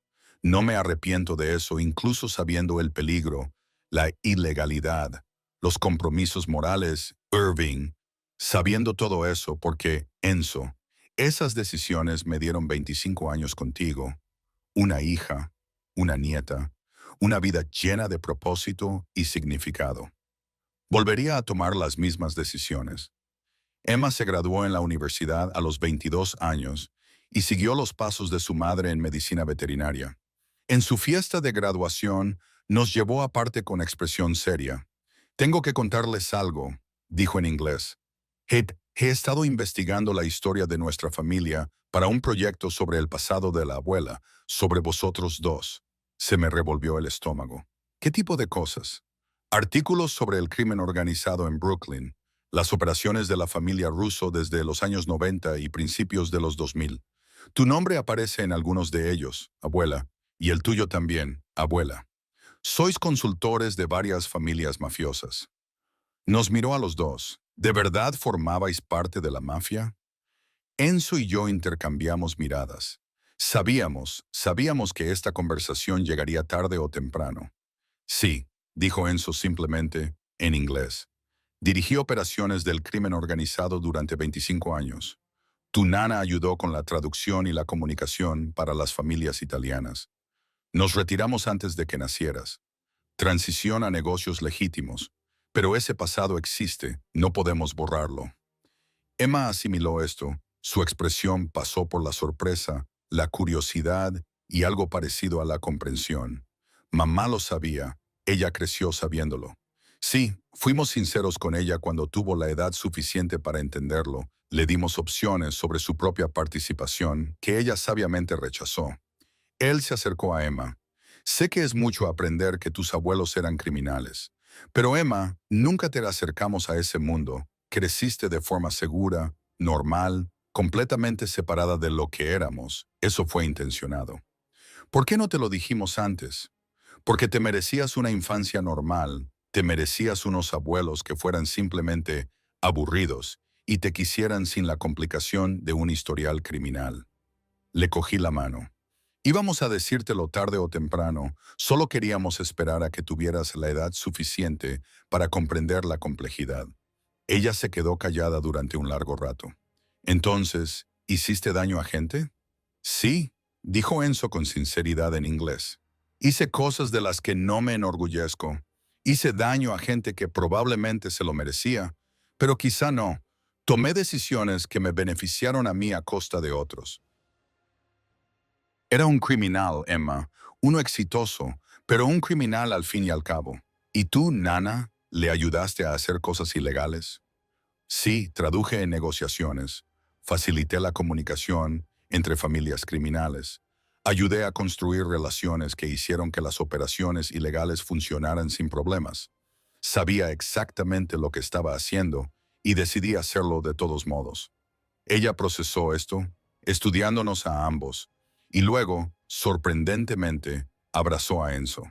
No me arrepiento de eso, incluso sabiendo el peligro, la ilegalidad, los compromisos morales, Irving, sabiendo todo eso porque, Enzo, esas decisiones me dieron 25 años contigo, una hija, una nieta, una vida llena de propósito y significado. Volvería a tomar las mismas decisiones. Emma se graduó en la universidad a los 22 años y siguió los pasos de su madre en medicina veterinaria. En su fiesta de graduación, nos llevó aparte con expresión seria. Tengo que contarles algo, dijo en inglés. He estado investigando la historia de nuestra familia para un proyecto sobre el pasado de la abuela, sobre vosotros dos. Se me revolvió el estómago. ¿Qué tipo de cosas? Artículos sobre el crimen organizado en Brooklyn, las operaciones de la familia Russo desde los años 90 y principios de los 2000. Tu nombre aparece en algunos de ellos, abuela, y el tuyo también, abuela. Sois consultores de varias familias mafiosas. Nos miró a los dos. ¿De verdad formabais parte de la mafia? Enzo y yo intercambiamos miradas. Sabíamos que esta conversación llegaría tarde o temprano. Sí, dijo Enzo simplemente, en inglés. Dirigí operaciones del crimen organizado durante 25 años. Tu nana ayudó con la traducción y la comunicación para las familias italianas. Nos retiramos antes de que nacieras. transición a negocios legítimos. Pero ese pasado existe, no podemos borrarlo. Emma asimiló esto. Su expresión pasó por la sorpresa, la curiosidad y algo parecido a la comprensión. Mamá lo sabía, ella creció sabiéndolo. Sí, fuimos sinceros con ella cuando tuvo la edad suficiente para entenderlo. Le dimos opciones sobre su propia participación, que ella sabiamente rechazó. Él se acercó a Emma. Sé que es mucho aprender que tus abuelos eran criminales, pero Emma, nunca te acercamos a ese mundo. Creciste de forma segura, normal, completamente separada de lo que éramos. Eso fue intencionado. ¿Por qué no te lo dijimos antes? Porque te merecías una infancia normal, te merecías unos abuelos que fueran simplemente aburridos y te quisieran sin la complicación de un historial criminal. Le cogí la mano. Íbamos a decírtelo tarde o temprano, solo queríamos esperar a que tuvieras la edad suficiente para comprender la complejidad. Ella se quedó callada durante un largo rato. Entonces, ¿hiciste daño a gente? Sí, dijo Enzo con sinceridad en inglés. Hice cosas de las que no me enorgullezco. Hice daño a gente que probablemente se lo merecía, pero quizá no. Tomé decisiones que me beneficiaron a mí a costa de otros. Era un criminal, Emma, uno exitoso, pero un criminal al fin y al cabo. ¿Y tú, Nana, le ayudaste a hacer cosas ilegales? Sí, traduje en negociaciones, facilité la comunicación entre familias criminales, ayudé a construir relaciones que hicieron que las operaciones ilegales funcionaran sin problemas. Sabía exactamente lo que estaba haciendo y decidí hacerlo de todos modos. Ella procesó esto, estudiándonos a ambos, y luego, sorprendentemente, abrazó a Enzo.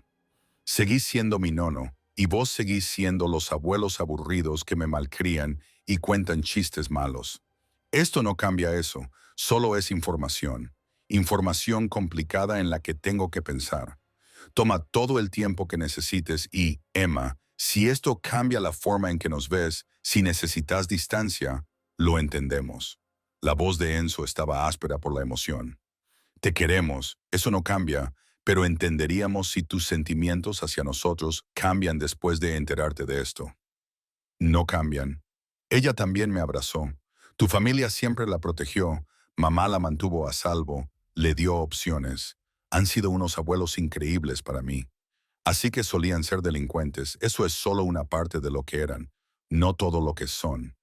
Seguís siendo mi nono, y vos seguís siendo los abuelos aburridos que me malcrían y cuentan chistes malos. Esto no cambia eso, solo es información. Información complicada en la que tengo que pensar. Toma todo el tiempo que necesites y, Emma, si esto cambia la forma en que nos ves, si necesitas distancia, lo entendemos. La voz de Enzo estaba áspera por la emoción. Te queremos, eso no cambia, pero entenderíamos si tus sentimientos hacia nosotros cambian después de enterarte de esto. No cambian. Ella también me abrazó. Tu familia siempre la protegió, mamá la mantuvo a salvo, le dio opciones. Han sido unos abuelos increíbles para mí. Así que solían ser delincuentes, eso es solo una parte de lo que eran, no todo lo que son.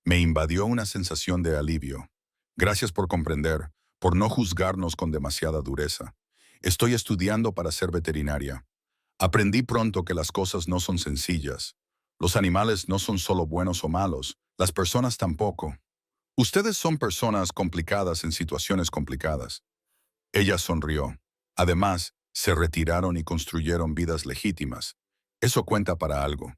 Me invadió una sensación de alivio. Gracias por comprender, por no juzgarnos con demasiada dureza. Estoy estudiando para ser veterinaria. Aprendí pronto que las cosas no son sencillas. Los animales no son solo buenos o malos, las personas tampoco. Ustedes son personas complicadas en situaciones complicadas. Ella sonrió. Además, se retiraron y construyeron vidas legítimas. Eso cuenta para algo.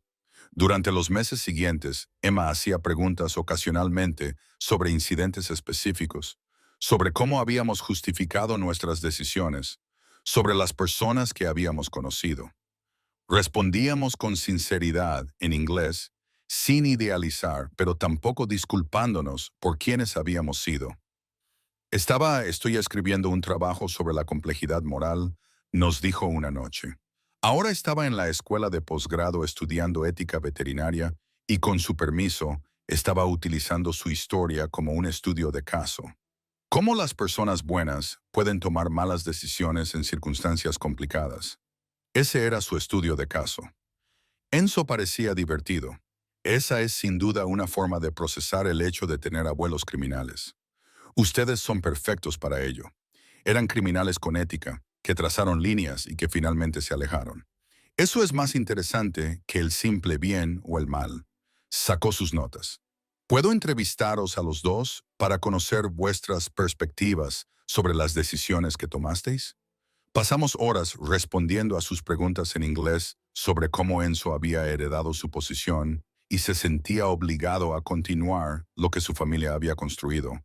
Durante los meses siguientes, Emma hacía preguntas ocasionalmente sobre incidentes específicos, sobre cómo habíamos justificado nuestras decisiones, sobre las personas que habíamos conocido. Respondíamos con sinceridad en inglés, sin idealizar, pero tampoco disculpándonos por quienes habíamos sido. Estoy escribiendo un trabajo sobre la complejidad moral, nos dijo una noche. Ahora estaba en la escuela de posgrado estudiando ética veterinaria y con su permiso estaba utilizando su historia como un estudio de caso. ¿Cómo las personas buenas pueden tomar malas decisiones en circunstancias complicadas? Ese era su estudio de caso. Enzo parecía divertido. Esa es sin duda una forma de procesar el hecho de tener abuelos criminales. Ustedes son perfectos para ello. Eran criminales con ética, que trazaron líneas y que finalmente se alejaron. Eso es más interesante que el simple bien o el mal. Sacó sus notas. ¿Puedo entrevistaros a los dos para conocer vuestras perspectivas sobre las decisiones que tomasteis? Pasamos horas respondiendo a sus preguntas en inglés sobre cómo Enzo había heredado su posición y se sentía obligado a continuar lo que su familia había construido,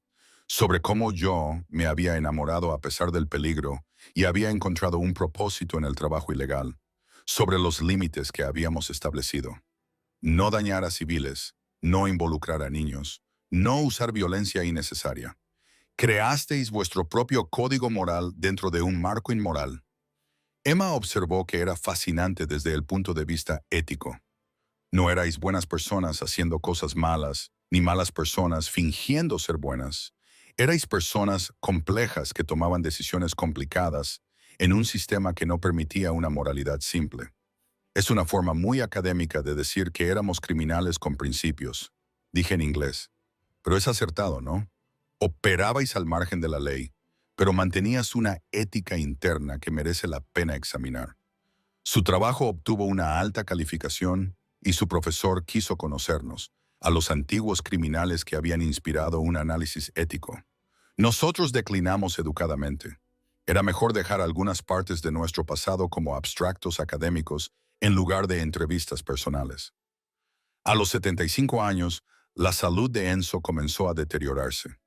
sobre cómo yo me había enamorado a pesar del peligro y había encontrado un propósito en el trabajo ilegal, sobre los límites que habíamos establecido. No dañar a civiles, no involucrar a niños, no usar violencia innecesaria. Creasteis vuestro propio código moral dentro de un marco inmoral. Emma observó que era fascinante desde el punto de vista ético. No erais buenas personas haciendo cosas malas, ni malas personas fingiendo ser buenas. Erais personas complejas que tomaban decisiones complicadas en un sistema que no permitía una moralidad simple. Es una forma muy académica de decir que éramos criminales con principios, dije en inglés. Pero es acertado, ¿no? Operabais al margen de la ley, pero mantenías una ética interna que merece la pena examinar. Su trabajo obtuvo una alta calificación y su profesor quiso conocernos, a los antiguos criminales que habían inspirado un análisis ético. Nosotros declinamos educadamente. Era mejor dejar algunas partes de nuestro pasado como abstractos académicos en lugar de entrevistas personales. A los 75 años, la salud de Enzo comenzó a deteriorarse.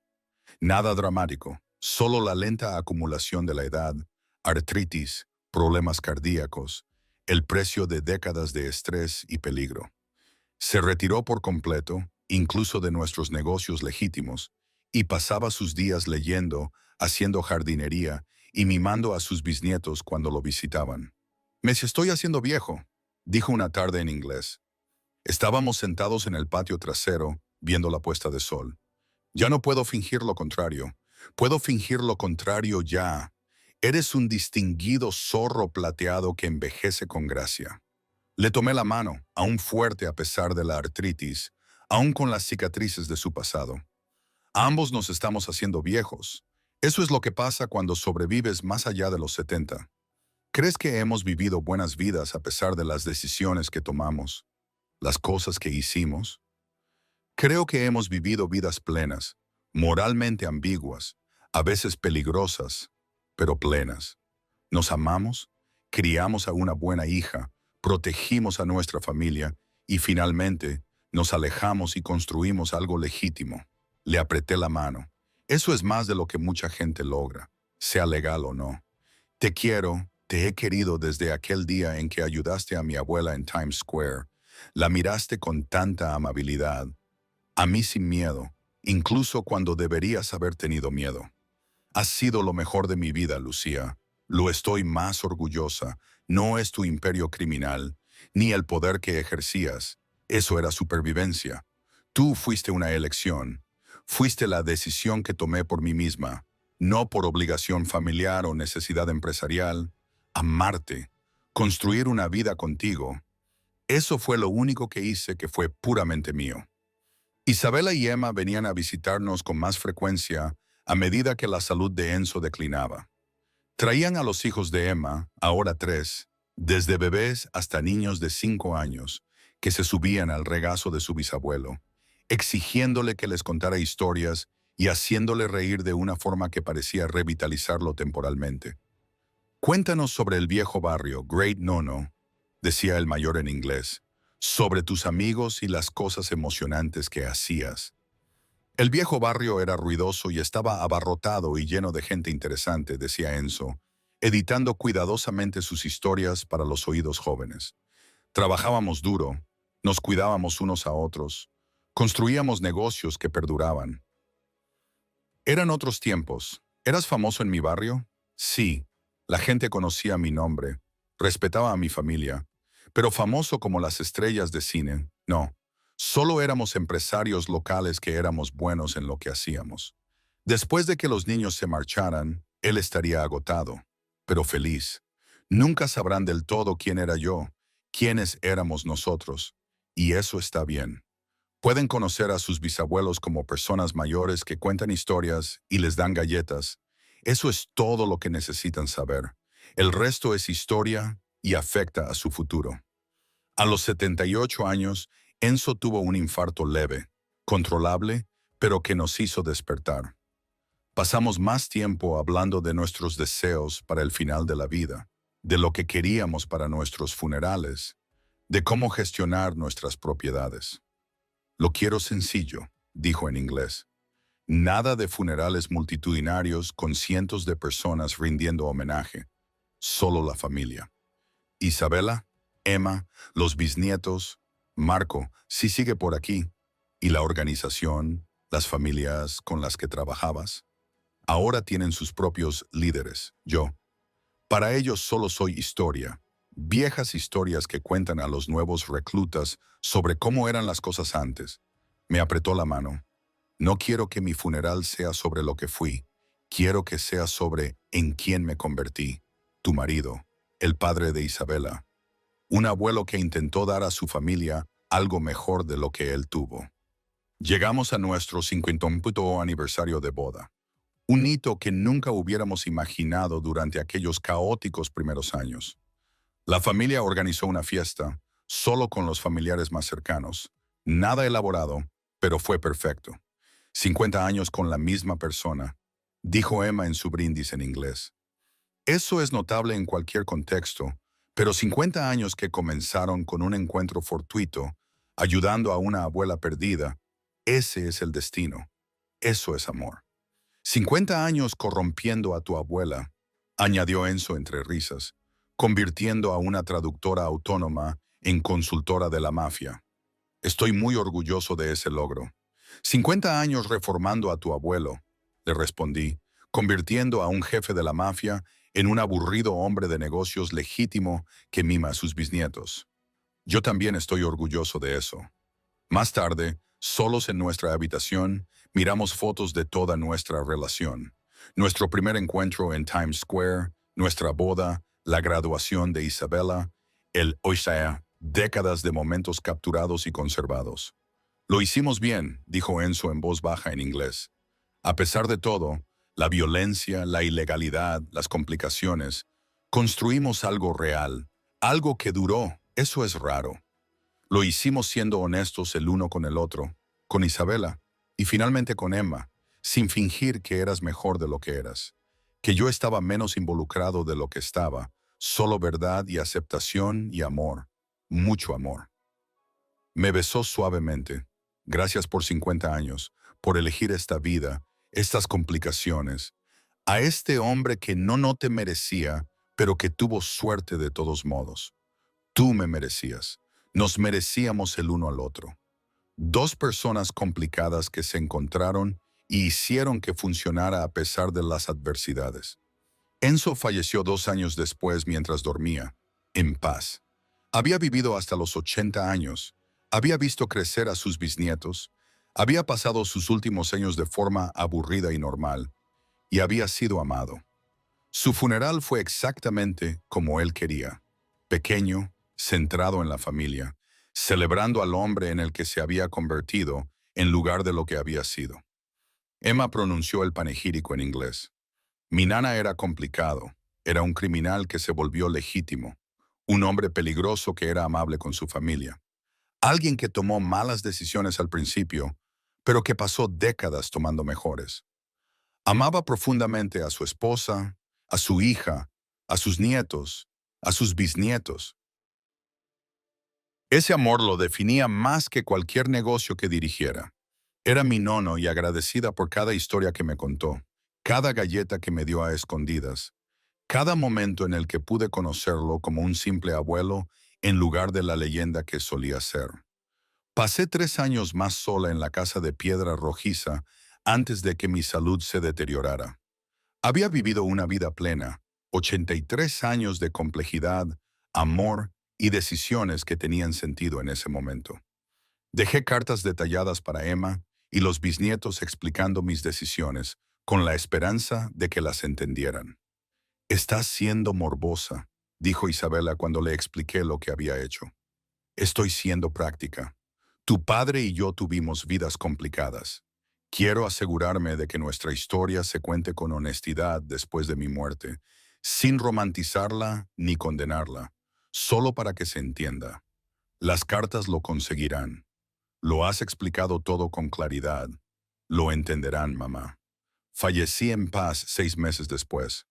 Nada dramático, solo la lenta acumulación de la edad, artritis, problemas cardíacos, el precio de décadas de estrés y peligro. Se retiró por completo, incluso de nuestros negocios legítimos, y pasaba sus días leyendo, haciendo jardinería y mimando a sus bisnietos cuando lo visitaban. Me estoy haciendo viejo, dijo una tarde en inglés. Estábamos sentados en el patio trasero, viendo la puesta de sol. Ya no puedo fingir lo contrario. Puedo fingir lo contrario ya. Eres un distinguido zorro plateado que envejece con gracia. Le tomé la mano, aún fuerte a pesar de la artritis, aún con las cicatrices de su pasado. Ambos nos estamos haciendo viejos. Eso es lo que pasa cuando sobrevives más allá de los 70. ¿Crees que hemos vivido buenas vidas a pesar de las decisiones que tomamos, las cosas que hicimos? Creo que hemos vivido vidas plenas, moralmente ambiguas, a veces peligrosas, pero plenas. Nos amamos, criamos a una buena hija, protegimos a nuestra familia y finalmente nos alejamos y construimos algo legítimo. Le apreté la mano. Eso es más de lo que mucha gente logra, sea legal o no. Te quiero, te he querido desde aquel día en que ayudaste a mi abuela en Times Square. La miraste con tanta amabilidad. A mí sin miedo, incluso cuando deberías haber tenido miedo. Has sido lo mejor de mi vida, Lucía. Lo estoy más orgullosa. No es tu imperio criminal, ni el poder que ejercías. Eso era supervivencia. Tú fuiste una elección. Fuiste la decisión que tomé por mí misma, no por obligación familiar o necesidad empresarial. Amarte, construir una vida contigo. Eso fue lo único que hice que fue puramente mío. Isabela y Emma venían a visitarnos con más frecuencia a medida que la salud de Enzo declinaba. Traían a los hijos de Emma, ahora 3, desde bebés hasta niños de 5 años, que se subían al regazo de su bisabuelo, exigiéndole que les contara historias y haciéndole reír de una forma que parecía revitalizarlo temporalmente. Cuéntanos sobre el viejo barrio, Great Nono, decía el mayor en inglés, sobre tus amigos y las cosas emocionantes que hacías. El viejo barrio era ruidoso y estaba abarrotado y lleno de gente interesante, decía Enzo, editando cuidadosamente sus historias para los oídos jóvenes. Trabajábamos duro, nos cuidábamos unos a otros, construíamos negocios que perduraban. Eran otros tiempos. ¿Eras famoso en mi barrio? Sí, la gente conocía mi nombre, respetaba a mi familia, pero famoso como las estrellas de cine, no. Solo éramos empresarios locales que éramos buenos en lo que hacíamos. Después de que los niños se marcharan, él estaría agotado, pero feliz. Nunca sabrán del todo quién era yo, quiénes éramos nosotros, y eso está bien. Pueden conocer a sus bisabuelos como personas mayores que cuentan historias y les dan galletas. Eso es todo lo que necesitan saber. El resto es historia y afecta a su futuro. A los 78 años, Enzo tuvo un infarto leve, controlable, pero que nos hizo despertar. Pasamos más tiempo hablando de nuestros deseos para el final de la vida, de lo que queríamos para nuestros funerales, de cómo gestionar nuestras propiedades. Lo quiero sencillo, dijo en inglés. Nada de funerales multitudinarios con cientos de personas rindiendo homenaje. Solo la familia. Isabela, Emma, los bisnietos, Marco, si sigue por aquí, y la organización, las familias con las que trabajabas. Ahora tienen sus propios líderes, yo. Para ellos solo soy historia, viejas historias que cuentan a los nuevos reclutas sobre cómo eran las cosas antes. Me apretó la mano. No quiero que mi funeral sea sobre lo que fui. Quiero que sea sobre en quién me convertí. Tu marido, el padre de Isabela. Un abuelo que intentó dar a su familia algo mejor de lo que él tuvo. Llegamos a nuestro 50º aniversario de boda. Un hito que nunca hubiéramos imaginado durante aquellos caóticos primeros años. La familia organizó una fiesta, solo con los familiares más cercanos. Nada elaborado, pero fue perfecto. 50 años con la misma persona, dijo Emma en su brindis en inglés. Eso es notable en cualquier contexto, pero 50 años que comenzaron con un encuentro fortuito, ayudando a una abuela perdida, ese es el destino. Eso es amor. 50 años corrompiendo a tu abuela, añadió Enzo entre risas, convirtiendo a una traductora autónoma en consultora de la mafia. Estoy muy orgulloso de ese logro. 50 años reformando a tu abuelo, le respondí, convirtiendo a un jefe de la mafia en un aburrido hombre de negocios legítimo que mima a sus bisnietos. Yo también estoy orgulloso de eso. Más tarde, solos en nuestra habitación, miramos fotos de toda nuestra relación. Nuestro primer encuentro en Times Square, nuestra boda, la graduación de Isabela, o sea, décadas de momentos capturados y conservados. Lo hicimos bien, dijo Enzo en voz baja en inglés. A pesar de todo, la violencia, la ilegalidad, las complicaciones, construimos algo real, algo que duró, eso es raro. Lo hicimos siendo honestos el uno con el otro, con Isabela, y finalmente con Emma, sin fingir que eras mejor de lo que eras, que yo estaba menos involucrado de lo que estaba, solo verdad y aceptación y amor, mucho amor. Me besó suavemente. Gracias por 50 años, por elegir esta vida, estas complicaciones. A este hombre que no te merecía, pero que tuvo suerte de todos modos. Tú me merecías. Nos merecíamos el uno al otro. Dos personas complicadas que se encontraron y hicieron que funcionara a pesar de las adversidades. Enzo falleció 2 años después mientras dormía, en paz. Había vivido hasta los 80 años, había visto crecer a sus bisnietos, había pasado sus últimos años de forma aburrida y normal, y había sido amado. Su funeral fue exactamente como él quería, pequeño, centrado en la familia, celebrando al hombre en el que se había convertido en lugar de lo que había sido. Emma pronunció el panegírico en inglés. Mi nana era complicado, era un criminal que se volvió legítimo, un hombre peligroso que era amable con su familia, alguien que tomó malas decisiones al principio, pero que pasó décadas tomando mejores. Amaba profundamente a su esposa, a su hija, a sus nietos, a sus bisnietos. Ese amor lo definía más que cualquier negocio que dirigiera. Era mi nono y agradecida por cada historia que me contó, cada galleta que me dio a escondidas, cada momento en el que pude conocerlo como un simple abuelo en lugar de la leyenda que solía ser. Pasé 3 años más sola en la casa de piedra rojiza antes de que mi salud se deteriorara. Había vivido una vida plena, 83 años de complejidad, amor y decisiones que tenían sentido en ese momento. Dejé cartas detalladas para Emma y los bisnietos explicando mis decisiones, con la esperanza de que las entendieran. Estás siendo morbosa, dijo Isabela cuando le expliqué lo que había hecho. Estoy siendo práctica. Tu padre y yo tuvimos vidas complicadas. Quiero asegurarme de que nuestra historia se cuente con honestidad después de mi muerte, sin romantizarla ni condenarla, solo para que se entienda. Las cartas lo conseguirán. Lo has explicado todo con claridad. Lo entenderán, mamá. Fallecí en paz 6 meses después.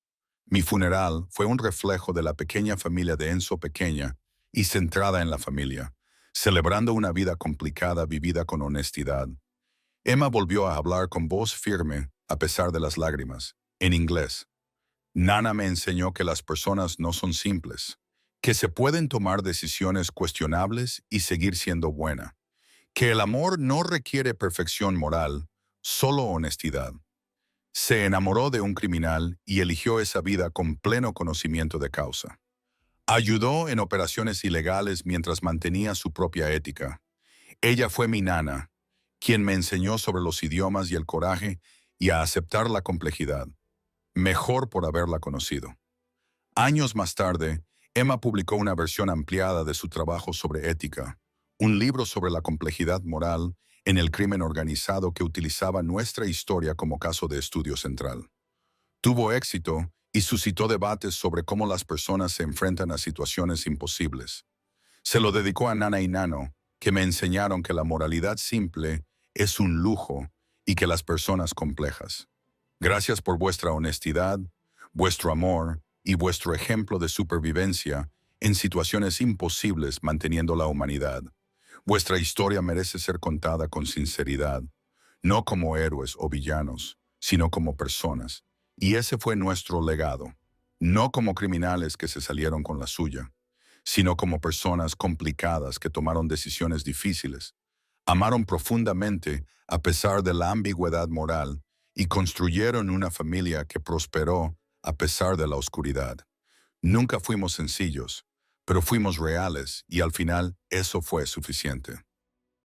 Mi funeral fue un reflejo de la pequeña familia de Enzo pequeña y centrada en la familia, celebrando una vida complicada vivida con honestidad. Emma volvió a hablar con voz firme, a pesar de las lágrimas, en inglés. Nana me enseñó que las personas no son simples, que se pueden tomar decisiones cuestionables y seguir siendo buena, que el amor no requiere perfección moral, solo honestidad. Se enamoró de un criminal y eligió esa vida con pleno conocimiento de causa. Ayudó en operaciones ilegales mientras mantenía su propia ética. Ella fue mi nana, quien me enseñó sobre los idiomas y el coraje y a aceptar la complejidad, mejor por haberla conocido. Años más tarde, Emma publicó una versión ampliada de su trabajo sobre ética, un libro sobre la complejidad moral en el crimen organizado que utilizaba nuestra historia como caso de estudio central. Tuvo éxito y suscitó debates sobre cómo las personas se enfrentan a situaciones imposibles. Se lo dedicó a Nana y Nano, que me enseñaron que la moralidad simple es un lujo y que las personas complejas. Gracias por vuestra honestidad, vuestro amor y vuestro ejemplo de supervivencia en situaciones imposibles manteniendo la humanidad. Vuestra historia merece ser contada con sinceridad, no como héroes o villanos, sino como personas. Y ese fue nuestro legado, no como criminales que se salieron con la suya, sino como personas complicadas que tomaron decisiones difíciles, amaron profundamente a pesar de la ambigüedad moral y construyeron una familia que prosperó a pesar de la oscuridad. Nunca fuimos sencillos, pero fuimos reales y al final eso fue suficiente.